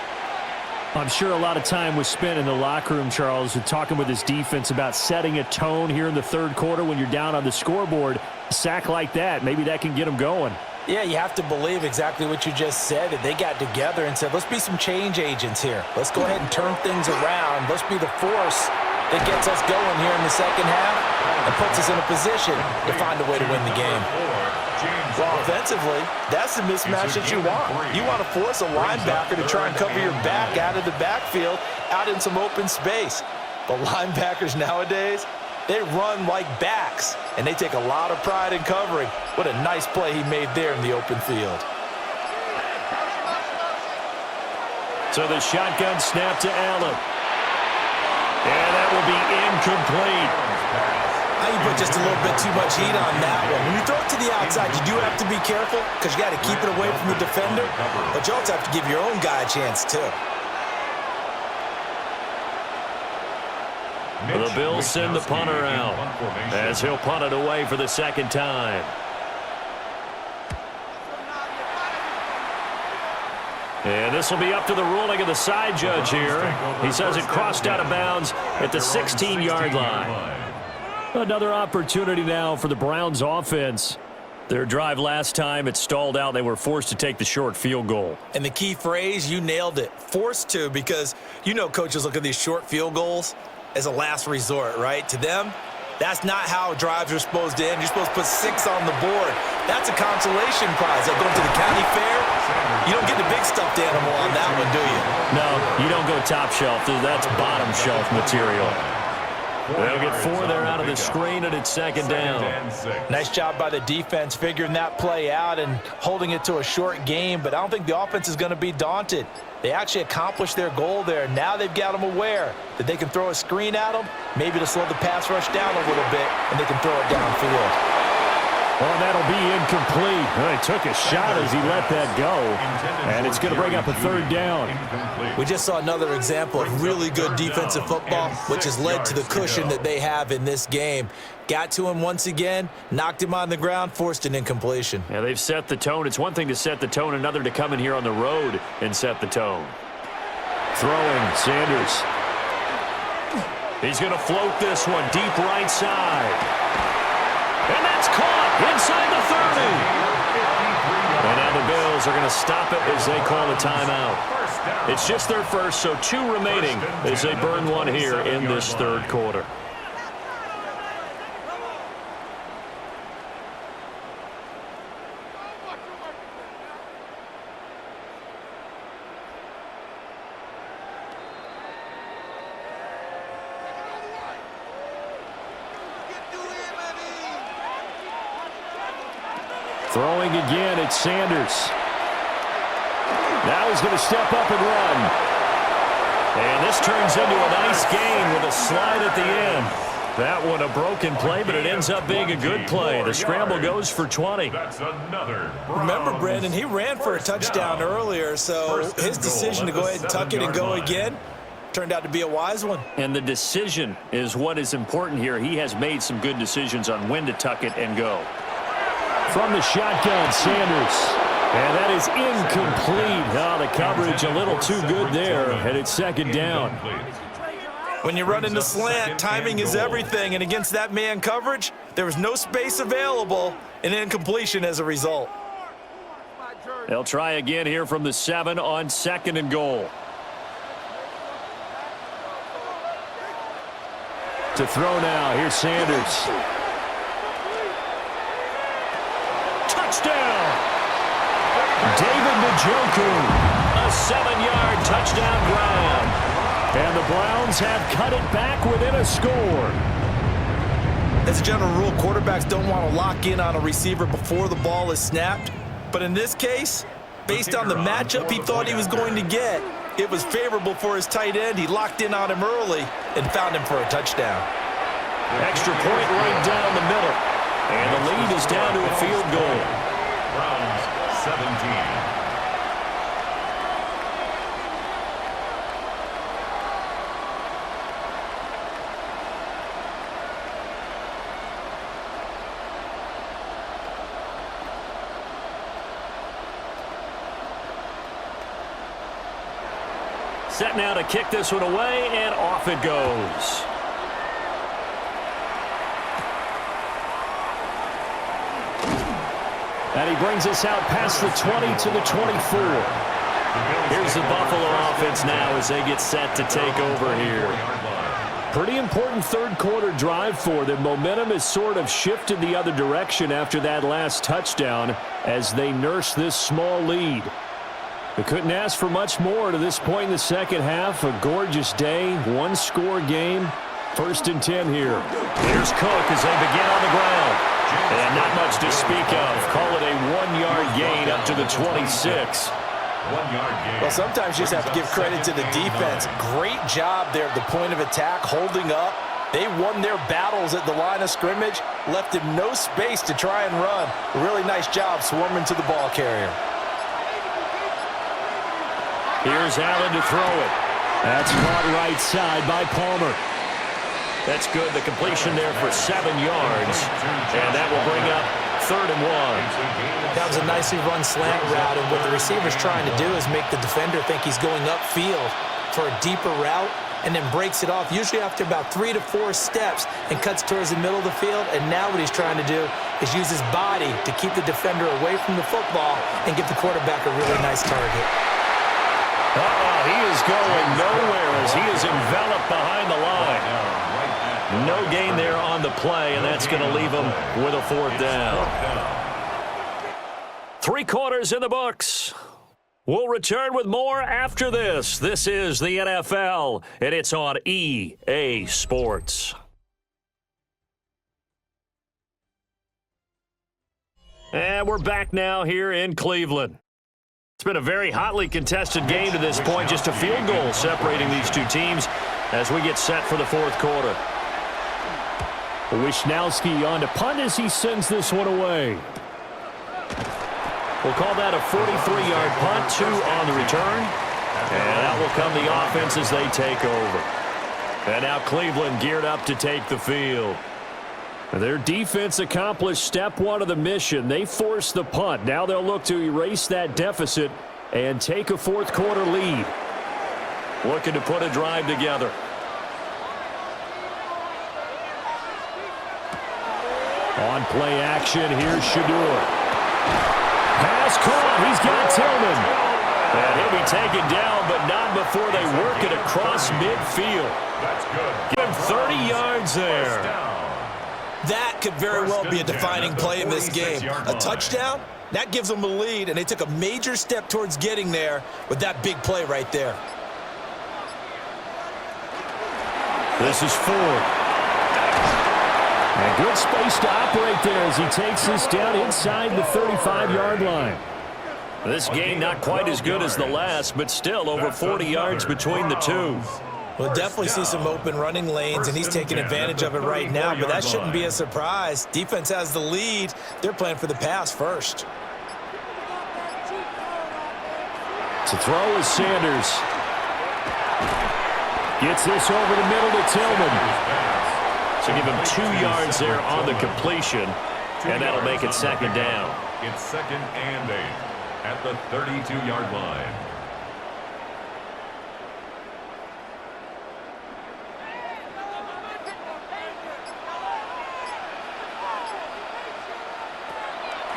I'm sure a lot of time was spent in the locker room, Charles, and talking with his defense about setting a tone here in the 3rd quarter when you're down on the scoreboard. A sack like that, maybe that can get them going. Yeah, you have to believe exactly what you just said, that they got together and said, let's be some change agents here. Let's go ahead and turn things around. Let's be the force that gets us going here in the second half and puts us in a position to find a way to win the game. Well, offensively, that's the mismatch that you want. You want to force a linebacker to try and cover your back out of the backfield, out in some open space. But linebackers nowadays, they run like backs, and they take a lot of pride in covering. What a nice play he made there in the open field. So the shotgun snap to Allen. And that will be incomplete. Now you put just a little bit too much heat on that one. When you throw it to the outside, you do have to be careful because you got to keep it away from the defender, but you also have to give your own guy a chance too. The Bills send the punter out as he'll punt it away for the 2nd time. And this will be up to the ruling of the side judge here. He says it crossed out of bounds at the 16-yard line. Another opportunity now for the Browns offense. Their drive last time, it stalled out. They were forced to take the short field goal. And the key phrase, you nailed it. Forced to, because you know coaches look at these short field goals as a last resort, right? To them, that's not how drives are supposed to end. You're supposed to put 6 on the board. That's a consolation prize. Like going to the county fair, you don't get the big stuffed animal on that one, do you? No, you don't go top shelf. That's bottom shelf material. They'll get 4 there out of the screen, and it's 2nd down. Nice job by the defense figuring that play out and holding it to a short game, but I don't think the offense is going to be daunted. They actually accomplished their goal there. Now they've got them aware that they can throw a screen at them, maybe to slow the pass rush down a little bit, and they can throw it downfield. Oh, that'll be incomplete. Well, he took a shot as he let that go, and it's going to bring up a third down. We just saw another example of really good defensive football, which has led to the cushion that they have in this game. Got to him once again, knocked him on the ground, forced an incompletion. Yeah, they've set the tone. It's one thing to set the tone, another to come in here on the road and set the tone. Throwing, Sanders. He's going to float this one deep right side. And that's caught inside the 30. And now the Bills are going to stop it as they call a timeout. It's just their first, so 2 remaining as they burn one here in this third quarter. Throwing again, it's Sanders. Now he's going to step up and run. And this turns into a nice gain with a slide at the end. That one a broken play, but it ends up being a good play. The scramble goes for 20. Remember, Brandon, he ran for a touchdown earlier, so his decision to go ahead and tuck it and go again turned out to be a wise one. And the decision is what is important here. He has made some good decisions on when to tuck it and go. From the shotgun, Sanders. And that is incomplete. Oh, the coverage a little too good there, and it's second down. When you run into slant, timing is everything, and against that man coverage, there was no space available, and incompletion as a result. They'll try again here from the 7 on 2nd and goal. To throw now, here's Sanders. Touchdown! David Njoku, a 7-yard touchdown grab. And the Browns have cut it back within a score. As a general rule, quarterbacks don't want to lock in on a receiver before the ball is snapped. But in this case, based on the matchup he thought he was going to get, it was favorable for his tight end. He locked in on him early and found him for a touchdown. Extra point right down the middle. And the lead is down to a field goal. Browns 17. Set now to kick this one away, and off it goes. And he brings us out past the 20 to the 24. Here's the Buffalo offense now as they get set to take over here. Pretty important third quarter drive for them. Momentum has sort of shifted the other direction after that last touchdown as they nurse this small lead. They couldn't ask for much more to this point in the second half. A gorgeous day, one-score game. 1st and 10 here. Here's Cook as they begin on the ground. And not much to speak of. Call it a 1-yard gain up to the 26. 1-yard gain. Well, sometimes you just have to give credit to the defense. Great job there at the point of attack, holding up. They won their battles at the line of scrimmage, left him no space to try and run. A really nice job swarming to the ball carrier. Here's Allen to throw it. That's caught right side by Palmer. That's good. The completion there for 7 yards. And that will bring up 3rd and 1. That was a nicely run slant route, and what the receiver's trying to do is make the defender think he's going upfield for a deeper route and then breaks it off, usually after about 3 to 4 steps, and cuts towards the middle of the field. And now what he's trying to do is use his body to keep the defender away from the football and give the quarterback a really nice target. He is going nowhere as he is enveloped behind the line. No gain there on the play, and that's going to leave him with a 4th down. 3 quarters in the books. We'll return with more after this. This is the NFL, and it's on EA Sports. And we're back now here in Cleveland. It's been a very hotly contested game to this point. Just a field goal separating these two teams as we get set for the 4th quarter. Wisnowski on to punt as he sends this one away. We'll call that a 43-yard punt, 2 on the return. And that will come the offense as they take over. And now Cleveland geared up to take the field. Their defense accomplished step 1 of the mission. They forced the punt. Now they'll look to erase that deficit and take a fourth quarter lead. Looking to put a drive together. On play action, here's Shador. Pass caught. He's got Tillman. And he'll be taken down, but not before they work it across midfield. That's good. Give him 30 yards there. That could very well be a defining play in this game. A touchdown, that gives them a lead, and they took a major step towards getting there with that big play right there. This is Ford. And good space to operate there as he takes this down inside the 35-yard line. This game not quite as good as the last, but still over 40 yards between the two. We'll definitely see some open running lanes, and he's taking advantage of it right now, but that shouldn't be a surprise. Defense has the lead. They're playing for the pass first. To throw is Sanders. Gets this over the middle to Tillman. So give him 2 yards there on the completion, and that'll make it second down. It's 2nd and 8 at the 32-yard line.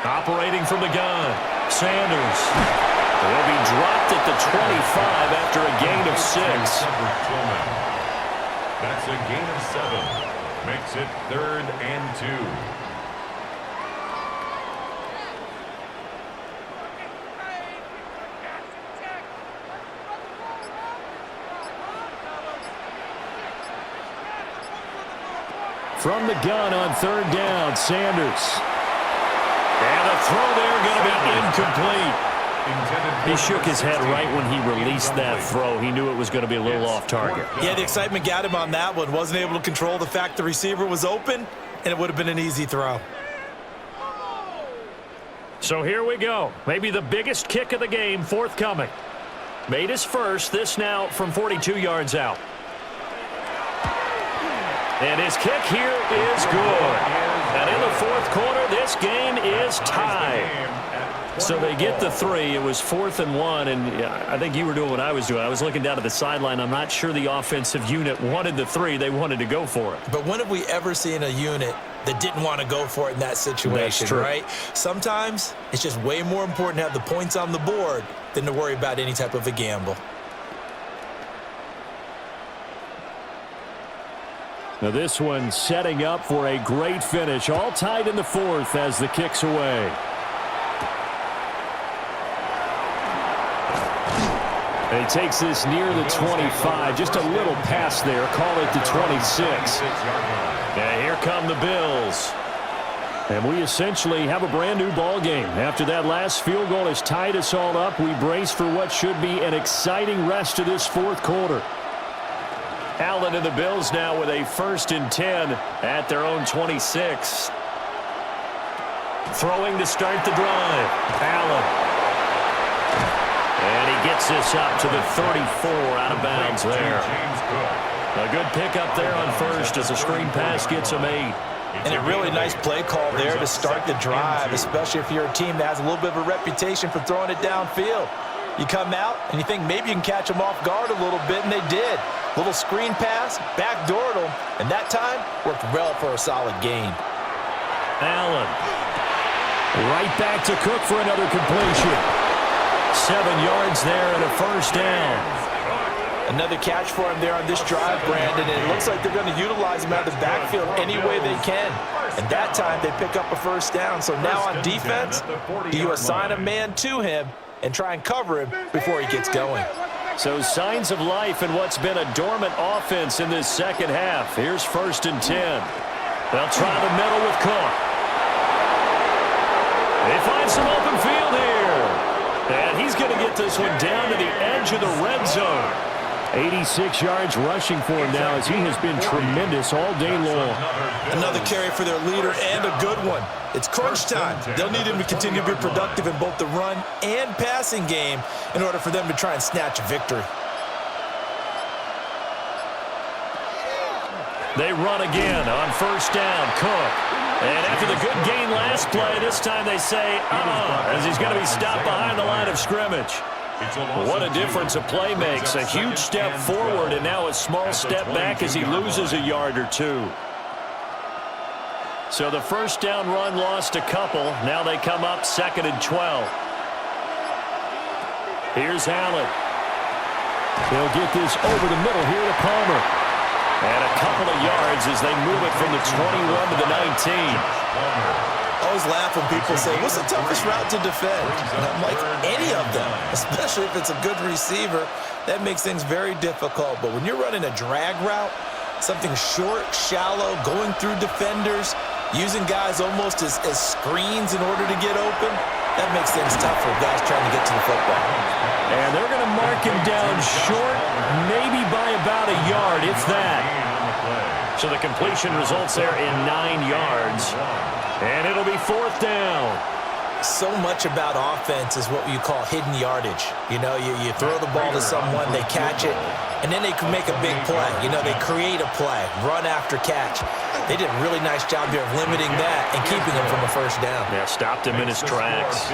Operating from the gun, Sanders. Will be dropped at the 25 after a gain of 6. That's a gain of 7. Makes it 3rd and 2. From the gun on 3rd down, Sanders. And the throw there going to be incomplete. He shook his head right when he released that throw. He knew it was going to be a little off target. Yeah, the excitement got him on that one. Wasn't able to control the fact the receiver was open, and it would have been an easy throw. So here we go. Maybe the biggest kick of the game forthcoming. Made his first. This now from 42 yards out. And his kick here is good. And in the fourth quarter, this game is tied. So they get the 3. It was 4th and 1, and I think you were doing what I was doing. I was looking down at the sideline. I'm not sure the offensive unit wanted the 3. They wanted to go for it. But when have we ever seen a unit that didn't want to go for it in that situation, right? Sometimes it's just way more important to have the points on the board than to worry about any type of a gamble. Now this one setting up for a great finish. All tied in the 4th as the kick's away. And he takes this near the 25. Just a little pass there. Call it the 26. And here come the Bills. And we essentially have a brand new ball game. After that last field goal has tied us all up, we brace for what should be an exciting rest of this fourth quarter. Allen and the Bills now with a 1st and 10 at their own 26. Throwing to start the drive. Allen. And he gets this up to the 34 out of bounds there. A good pickup there on 1st as a screen pass gets him 8. And a really nice play call there to start the drive, especially if you're a team that has a little bit of a reputation for throwing it downfield. You come out and you think maybe you can catch them off guard a little bit, and they did. Little screen pass, backdoored them, and that time worked well for a solid gain. Allen. Right back to Cook for another completion. 7 yards there and a 1st down. Another catch for him there on this drive, Brandon, and it looks like they're going to utilize him out of the backfield any way they can. And that time they pick up a 1st down. So now on defense, do you assign a man to him and try and cover him before he gets going? So signs of life in what's been a dormant offense in this second half. Here's 1st and 10. They'll try the middle with Cook. They find some open field here. And he's going to get this one down to the edge of the red zone. 86 yards rushing for him now as he has been tremendous all day long. Another carry for their leader and a good one. It's crunch time. They'll need him to continue to be productive in both the run and passing game in order for them to try and snatch a victory. They run again on first down. Cook. And after the good gain last play, this time they say, as he's going to be stopped behind the line of scrimmage. What a difference a play makes. A huge step forward and now a small step back as he loses a yard or two. So the first down run lost a couple. Now they come up 2nd and 12. Here's Allen. He'll get this over the middle here to Palmer. And a couple of yards as they move it from the 21 to the 19. I always laugh when people say, what's the toughest route to defend? And I'm like, any of them, especially if it's a good receiver. That makes things very difficult. But when you're running a drag route, something short, shallow, going through defenders, using guys almost as screens in order to get open, that makes things tough for guys trying to get to the football. And they're going to mark him down short, maybe by about a yard, if that. So the completion results there in 9 yards. And it'll be 4th down. So much about offense is what you call hidden yardage. You know, you throw the ball to someone, they catch it, and then they can make a big play. You know, they create a play, run after catch. They did a really nice job here of limiting that and keeping him from a first down. Yeah, stopped him in his tracks.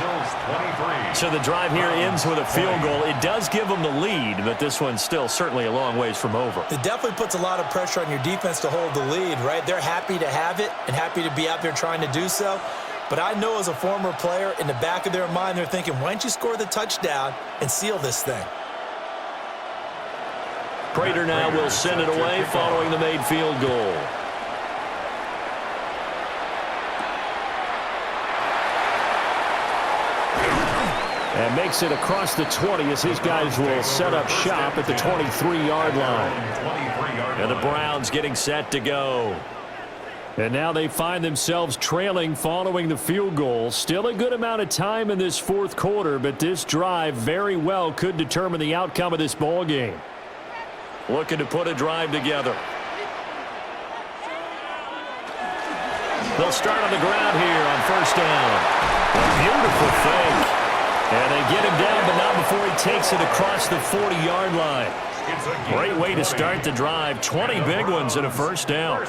So the drive here ends with a field goal. It does give them the lead, but this one's still certainly a long ways from over. It definitely puts a lot of pressure on your defense to hold the lead, right? They're happy to have it and happy to be out there trying to do so. But I know as a former player, in the back of their mind, they're thinking, why don't you score the touchdown and seal this thing? Prater now will send it away following the made field goal. And makes it across the 20 as his guys will set up shop at the 23-yard line. And the Browns getting set to go. And now they find themselves trailing following the field goal. Still a good amount of time in this 4th quarter, but this drive very well could determine the outcome of this ball game. Looking to put a drive together. They'll start on the ground here on first down. A beautiful fake. And they get him down, but not before he takes it across the 40-yard line. Great way to start the drive. 20 big ones and a first down.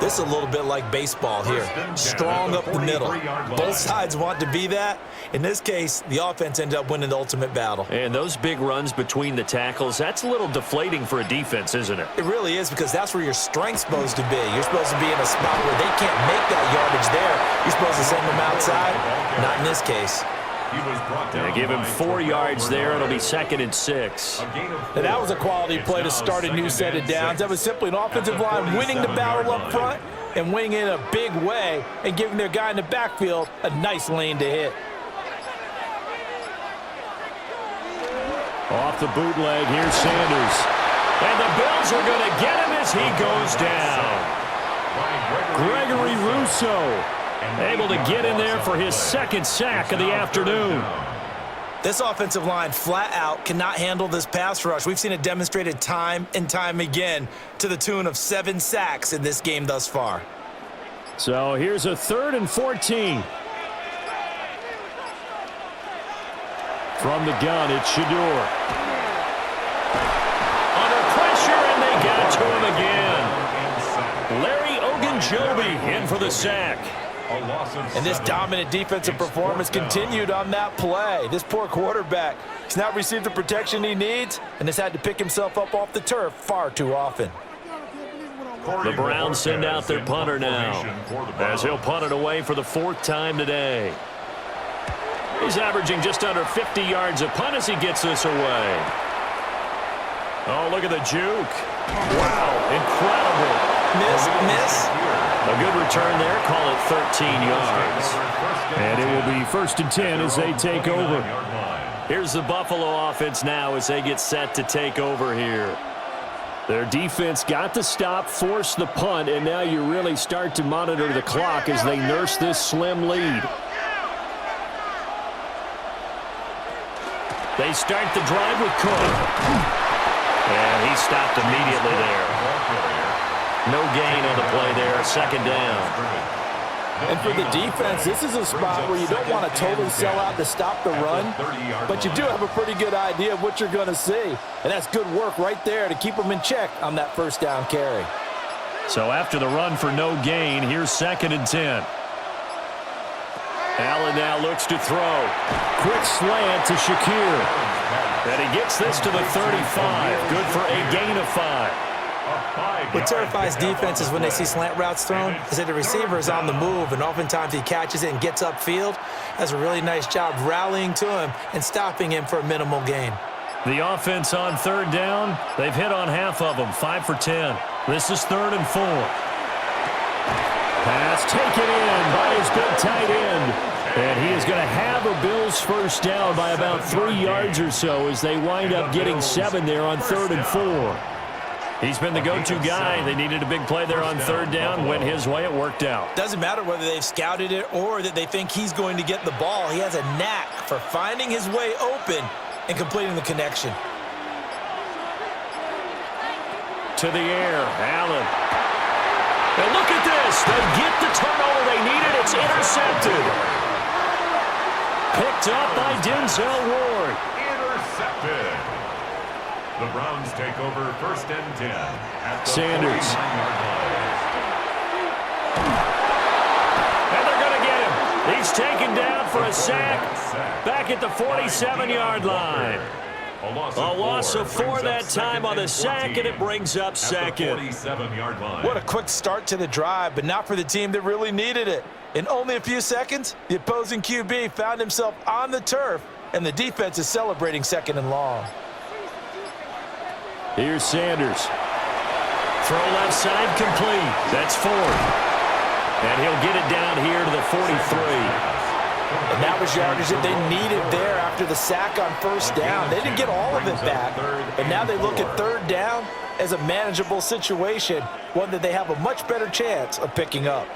This is a little bit like baseball here. Strong up the middle. Both sides want to be that. In this case, the offense ended up winning the ultimate battle. And those big runs between the tackles, that's a little deflating for a defense, isn't it? It really is, because that's where your strength's supposed to be. You're supposed to be in a spot where they can't make that yardage there. You're supposed to send them outside. Not in this case. They give him 4 yards there. It'll be 2nd and 6. Now that was a quality play to start a new set of downs. That was simply an offensive line winning the battle up front and winning in a big way and giving their guy in the backfield a nice lane to hit. Off the bootleg, here's Sanders. And the Bills are going to get him as he goes down. Gregory Rousseau able to get in there for his 2nd sack of the afternoon. This offensive line flat out cannot handle this pass rush. We've seen it demonstrated time and time again to the tune of 7 sacks in this game thus far. So here's a 3rd and 14. From the gun, it's Shador. Under pressure, and they got to him again. Larry Ogunjobi in for the sack. And this dominant defensive performance continued on that play. This poor quarterback, he's not received the protection he needs and has had to pick himself up off the turf far too often. The Browns send out their punter now, as he'll punt it away for the 4th time today. He's averaging just under 50 yards a punt as he gets this away. Oh, look at the juke. Wow, incredible. Miss. A good return there. Call it 13 yards. And it will be 1st and 10 as they take over. Here's the Buffalo offense now as they get set to take over here. Their defense got the stop, forced the punt, and now you really start to monitor the clock as they nurse this slim lead. They start the drive with Cook. And he stopped immediately there. No gain on the play there, second down. And for the defense, this is a spot where you don't want to totally sell out to stop the run, but you do have a pretty good idea of what you're going to see. And that's good work right there to keep them in check on that first down carry. So after the run for no gain, here's 2nd and 10. Allen now looks to throw. Quick slant to Shakir. And he gets this to the 35. Good for a gain of 5. What terrifies defenses when they see slant routes thrown is that the receiver is on the move, and oftentimes he catches it and gets upfield. Does a really nice job rallying to him and stopping him for a minimal gain. The offense on 3rd down, they've hit on half of them, 5 for 10. This is 3rd and 4. Pass taken in by his big tight end. And he is going to have a Bills first down by about 3 yards or so as they wind up getting 7 there on 3rd and 4. He's been the go-to guy. They needed a big play there on 3rd down. Went his way. It worked out. Doesn't matter whether they've scouted it or that they think he's going to get the ball. He has a knack for finding his way open and completing the connection. To the air, Allen. And look at this. They get the turnover they needed. It's intercepted. Picked up by Denzel Ward. Intercepted. The Browns take over 1st and 10 at the Sanders. 49-yard line. And they're going to get him. He's taken down for a sack back at the 47-yard line. A loss of 4 that time on the sack, and it brings up 2nd. 47-yard line. What a quick start to the drive, but not for the team that really needed it. In only a few seconds, the opposing QB found himself on the turf, and the defense is celebrating 2nd and long. Here's Sanders. Throw left side complete. That's Ford. And he'll get it down here to the 43. And that was yardage that they needed there after the sack on 1st down. They didn't get all of it back, but now they look at 3rd down as a manageable situation, one that they have a much better chance of picking up.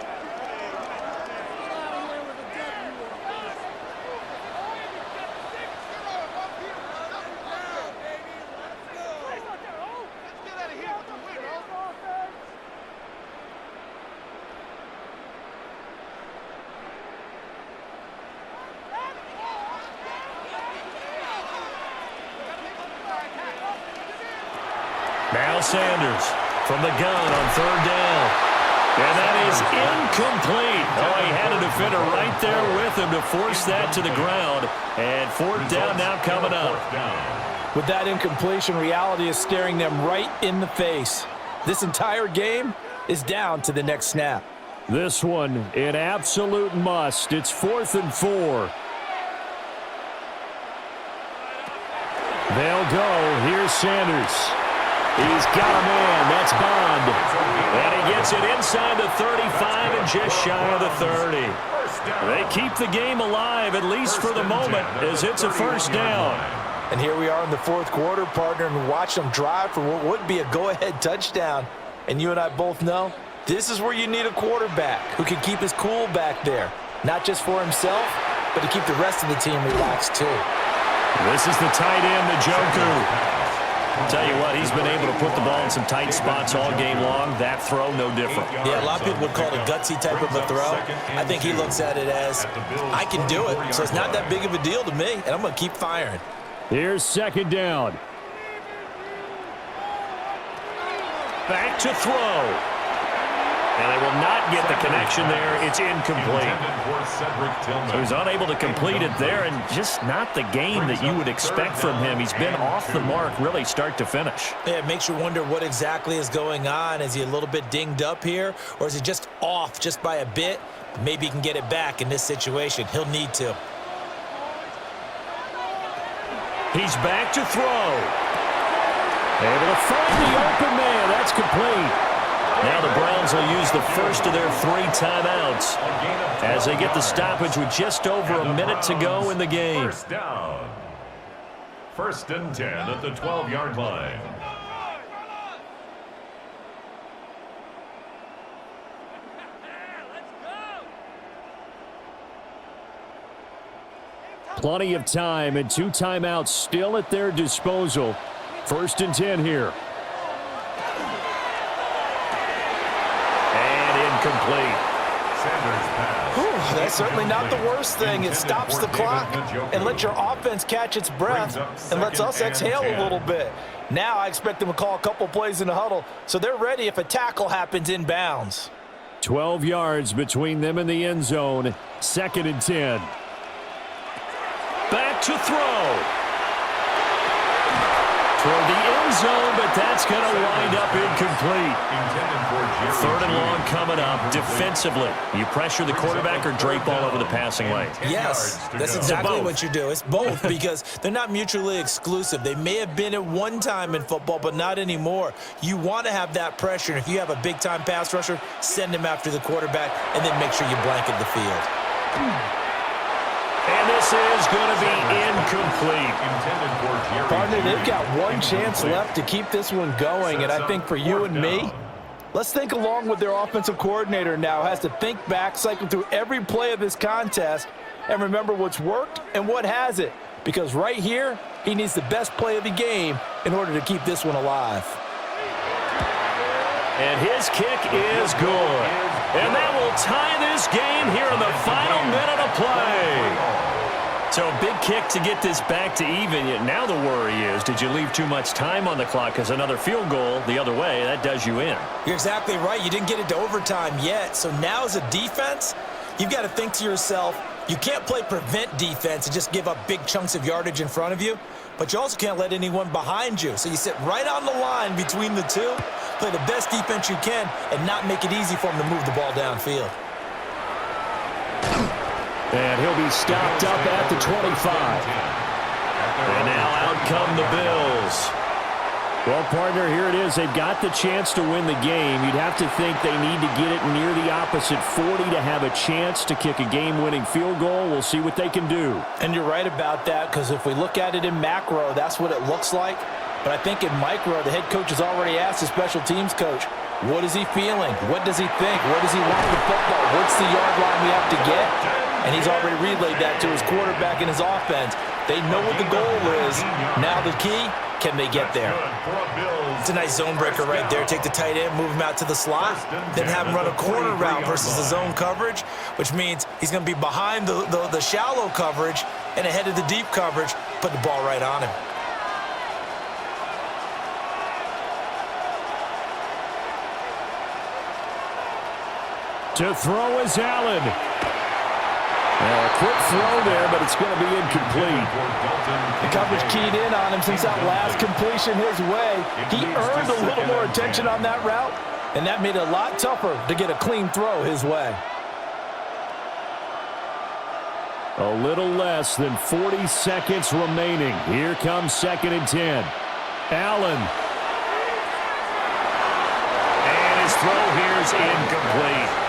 Now Sanders from the gun on 3rd down. And that is incomplete. Oh, he had a defender right there with him to force that to the ground. And 4th down now coming up. With that incompletion, reality is staring them right in the face. This entire game is down to the next snap. This one, an absolute must. It's 4th and 4. They'll go. Here's Sanders. He's got a man. That's Bond. And he gets it inside the 35 and just shy of the 30. They keep the game alive, at least for the moment, as it's a 1st down. And here we are in the 4th quarter, partner, and watch them drive for what would be a go-ahead touchdown. And you and I both know this is where you need a quarterback who can keep his cool back there, not just for himself, but to keep the rest of the team relaxed too. This is the tight end, Njoku. Tell you what, he's been able to put the ball in some tight spots all game long. That throw, no different. Yeah, a lot of people would call it a gutsy type of a throw. I think he looks at it as, I can do it, so it's not that big of a deal to me, and I'm going to keep firing. Here's 2nd down. Back to throw. And they will not get the connection there. It's incomplete. So he's unable to complete it there, and just not the game that you would expect from him. He's been off the mark really start to finish. Yeah, it makes you wonder what exactly is going on. Is he a little bit dinged up here, or is he just off just by a bit? Maybe he can get it back in this situation. He'll need to. He's back to throw. Able to find the open man. That's complete. Now the Browns will use the first of their 3 timeouts as they get the stoppage with just over a minute to go in the game. 1st down. 1st and 10 at the 12-yard line. Plenty of time and 2 timeouts still at their disposal. 1st and 10 here. certainly not the worst thing. It stops the clock and lets your offense catch its breath and lets us exhale a little bit. Now I expect them to call a couple plays in the huddle so they're ready if a tackle happens inbounds. 12 yards between them and the end zone. 2nd and 10. Back to throw. Toward the end zone, but that's going to wind up incomplete. 3rd and long coming up. Defensively, you pressure the quarterback or drape all over the passing lane? Yes, that's exactly what you do. It's both because they're not mutually exclusive. They may have been at one time in football, but not anymore. You want to have that pressure, and if you have a big-time pass rusher, send him after the quarterback, and then make sure you blanket the field. And this is going to be incomplete. Partner, they've got one chance left to keep this one going, and I think for you and me, let's think along with their offensive coordinator now. Has to think back, cycle through every play of this contest, and remember what's worked and what hasn't. Because right here, he needs the best play of the game in order to keep this one alive. And his kick is good. And that will tie this game here in the final minute of play. So a big kick to get this back to even. Yet now the worry is, did you leave too much time on the clock? Because another field goal the other way, that does you in. You're exactly right. You didn't get it to overtime yet. So now as a defense, you've got to think to yourself, you can't play prevent defense and just give up big chunks of yardage in front of you. But you also can't let anyone behind you. So you sit right on the line between the two, play the best defense you can, and not make it easy for them to move the ball downfield. And he'll be stopped up at the 25. And now out come the Bills. Well, partner, here it is. They've got the chance to win the game. You'd have to think they need to get it near the opposite 40 to have a chance to kick a game-winning field goal. We'll see what they can do. And you're right about that, because if we look at it in macro, that's what it looks like. But I think in micro, the head coach has already asked the special teams coach, what is he feeling? What does he think? Where does he want the football? What's the yard line we have to get? And he's already relayed that to his quarterback and his offense. They know what the goal is. Now the key, can they get there? It's a nice zone breaker right there. Take the tight end, move him out to the slot, then have him run a corner route versus the zone coverage, which means he's going to be behind the shallow coverage and ahead of the deep coverage, put the ball right on him. To throw is Allen. A quick throw there, but it's going to be incomplete. The coverage keyed in on him since that last completion his way. He earned a little more attention on that route, and that made it a lot tougher to get a clean throw his way. A little less than 40 seconds remaining. Here comes 2nd and 10. Allen. And his throw here is incomplete.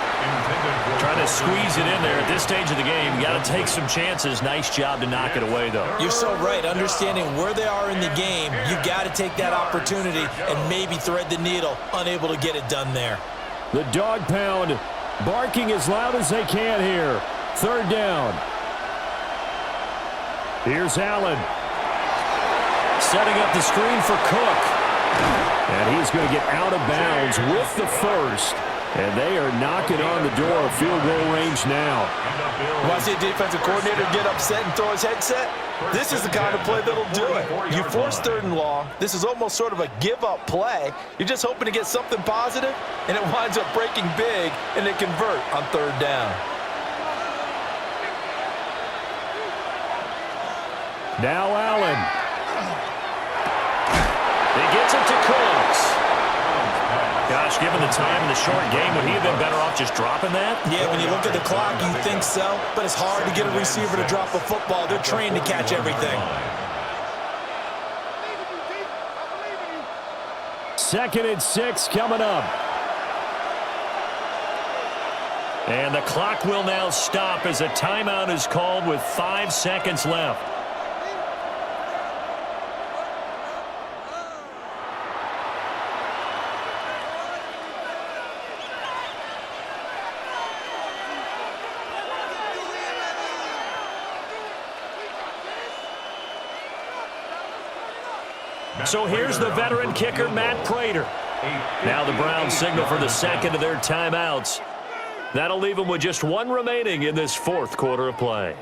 Trying to squeeze it in there at this stage of the game. You got to take some chances. Nice job to knock it away, though. You're so right. Understanding where they are in the game, you got to take that opportunity and maybe thread the needle. Unable to get it done there. The dog pound barking as loud as they can here. 3rd down. Here's Allen. Setting up the screen for Cook. And he's going to get out of bounds with the first. And they are knocking on the door of field goal range now. Want to see a defensive coordinator get upset and throw his headset? This is the kind of play that'll do it. You force 3rd and long. This is almost sort of a give-up play. You're just hoping to get something positive, and it winds up breaking big, and they convert on 3rd down. Now Allen. He gets it to Cooks. Gosh, given the time in the short game, would he have been better off just dropping that? Yeah, when you look at the clock, you think so. But it's hard to get a receiver to drop a football. They're trained to catch everything. 2nd and 6 coming up. And the clock will now stop as a timeout is called with 5 seconds left. So here's the veteran kicker, Matt Prater. Now the Browns signal for the 2nd of their timeouts. That'll leave them with just one remaining in this fourth quarter of play.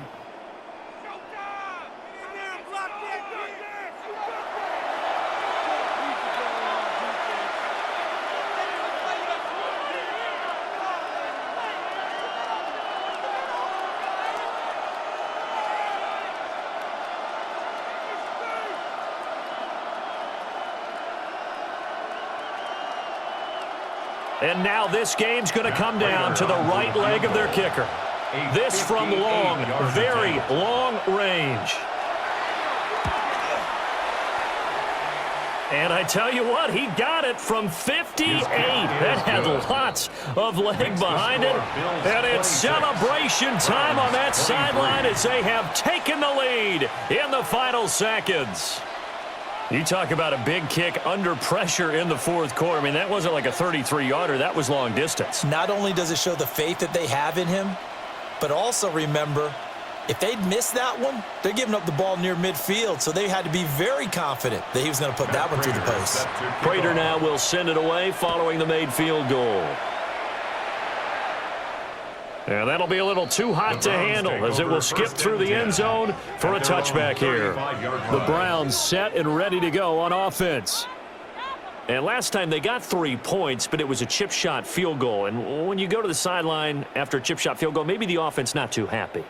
And now this game's going to come down to the right leg of their kicker. This from long, very long range. And I tell you what, he got it from 58. That had lots of leg behind it. And it's celebration time on that sideline as they have taken the lead in the final seconds. You talk about a big kick under pressure in the fourth quarter. I mean, that wasn't like a 33-yarder. That was long distance. Not only does it show the faith that they have in him, but also remember, if they'd missed that one, they're giving up the ball near midfield, so they had to be very confident that he was going to put that one through the post. Prater now will send it away following the made field goal. And that'll be a little too hot to handle as it will skip through the end zone for a touchback here. The Browns set and ready to go on offense. And last time they got 3 points, but it was a chip shot field goal. And when you go to the sideline after a chip shot field goal, maybe the offense not too happy.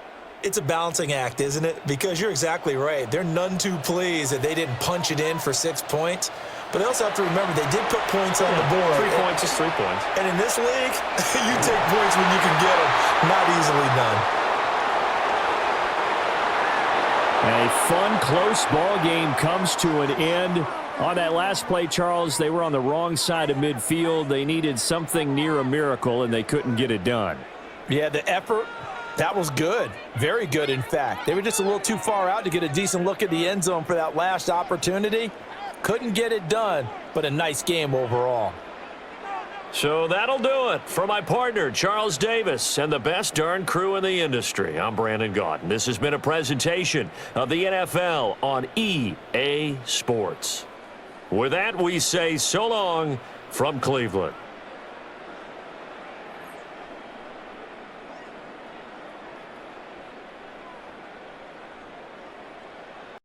It's a balancing act, isn't it? Because you're exactly right. They're none too pleased that they didn't punch it in for 6 points. But they also have to remember they did put points on the board. 3 points is 3 points. And in this league, you take points when you can get them. Not easily done. A fun, close ball game comes to an end. On that last play, Charles, they were on the wrong side of midfield. They needed something near a miracle, and they couldn't get it done. Yeah, the effort, that was good. Very good, in fact. They were just a little too far out to get a decent look at the end zone for that last opportunity. Couldn't get it done, but a nice game overall. So that'll do it for my partner, Charles Davis, and the best darn crew in the industry. I'm Brandon Gaudin. This has been a presentation of the NFL on EA Sports. With that, we say so long from Cleveland.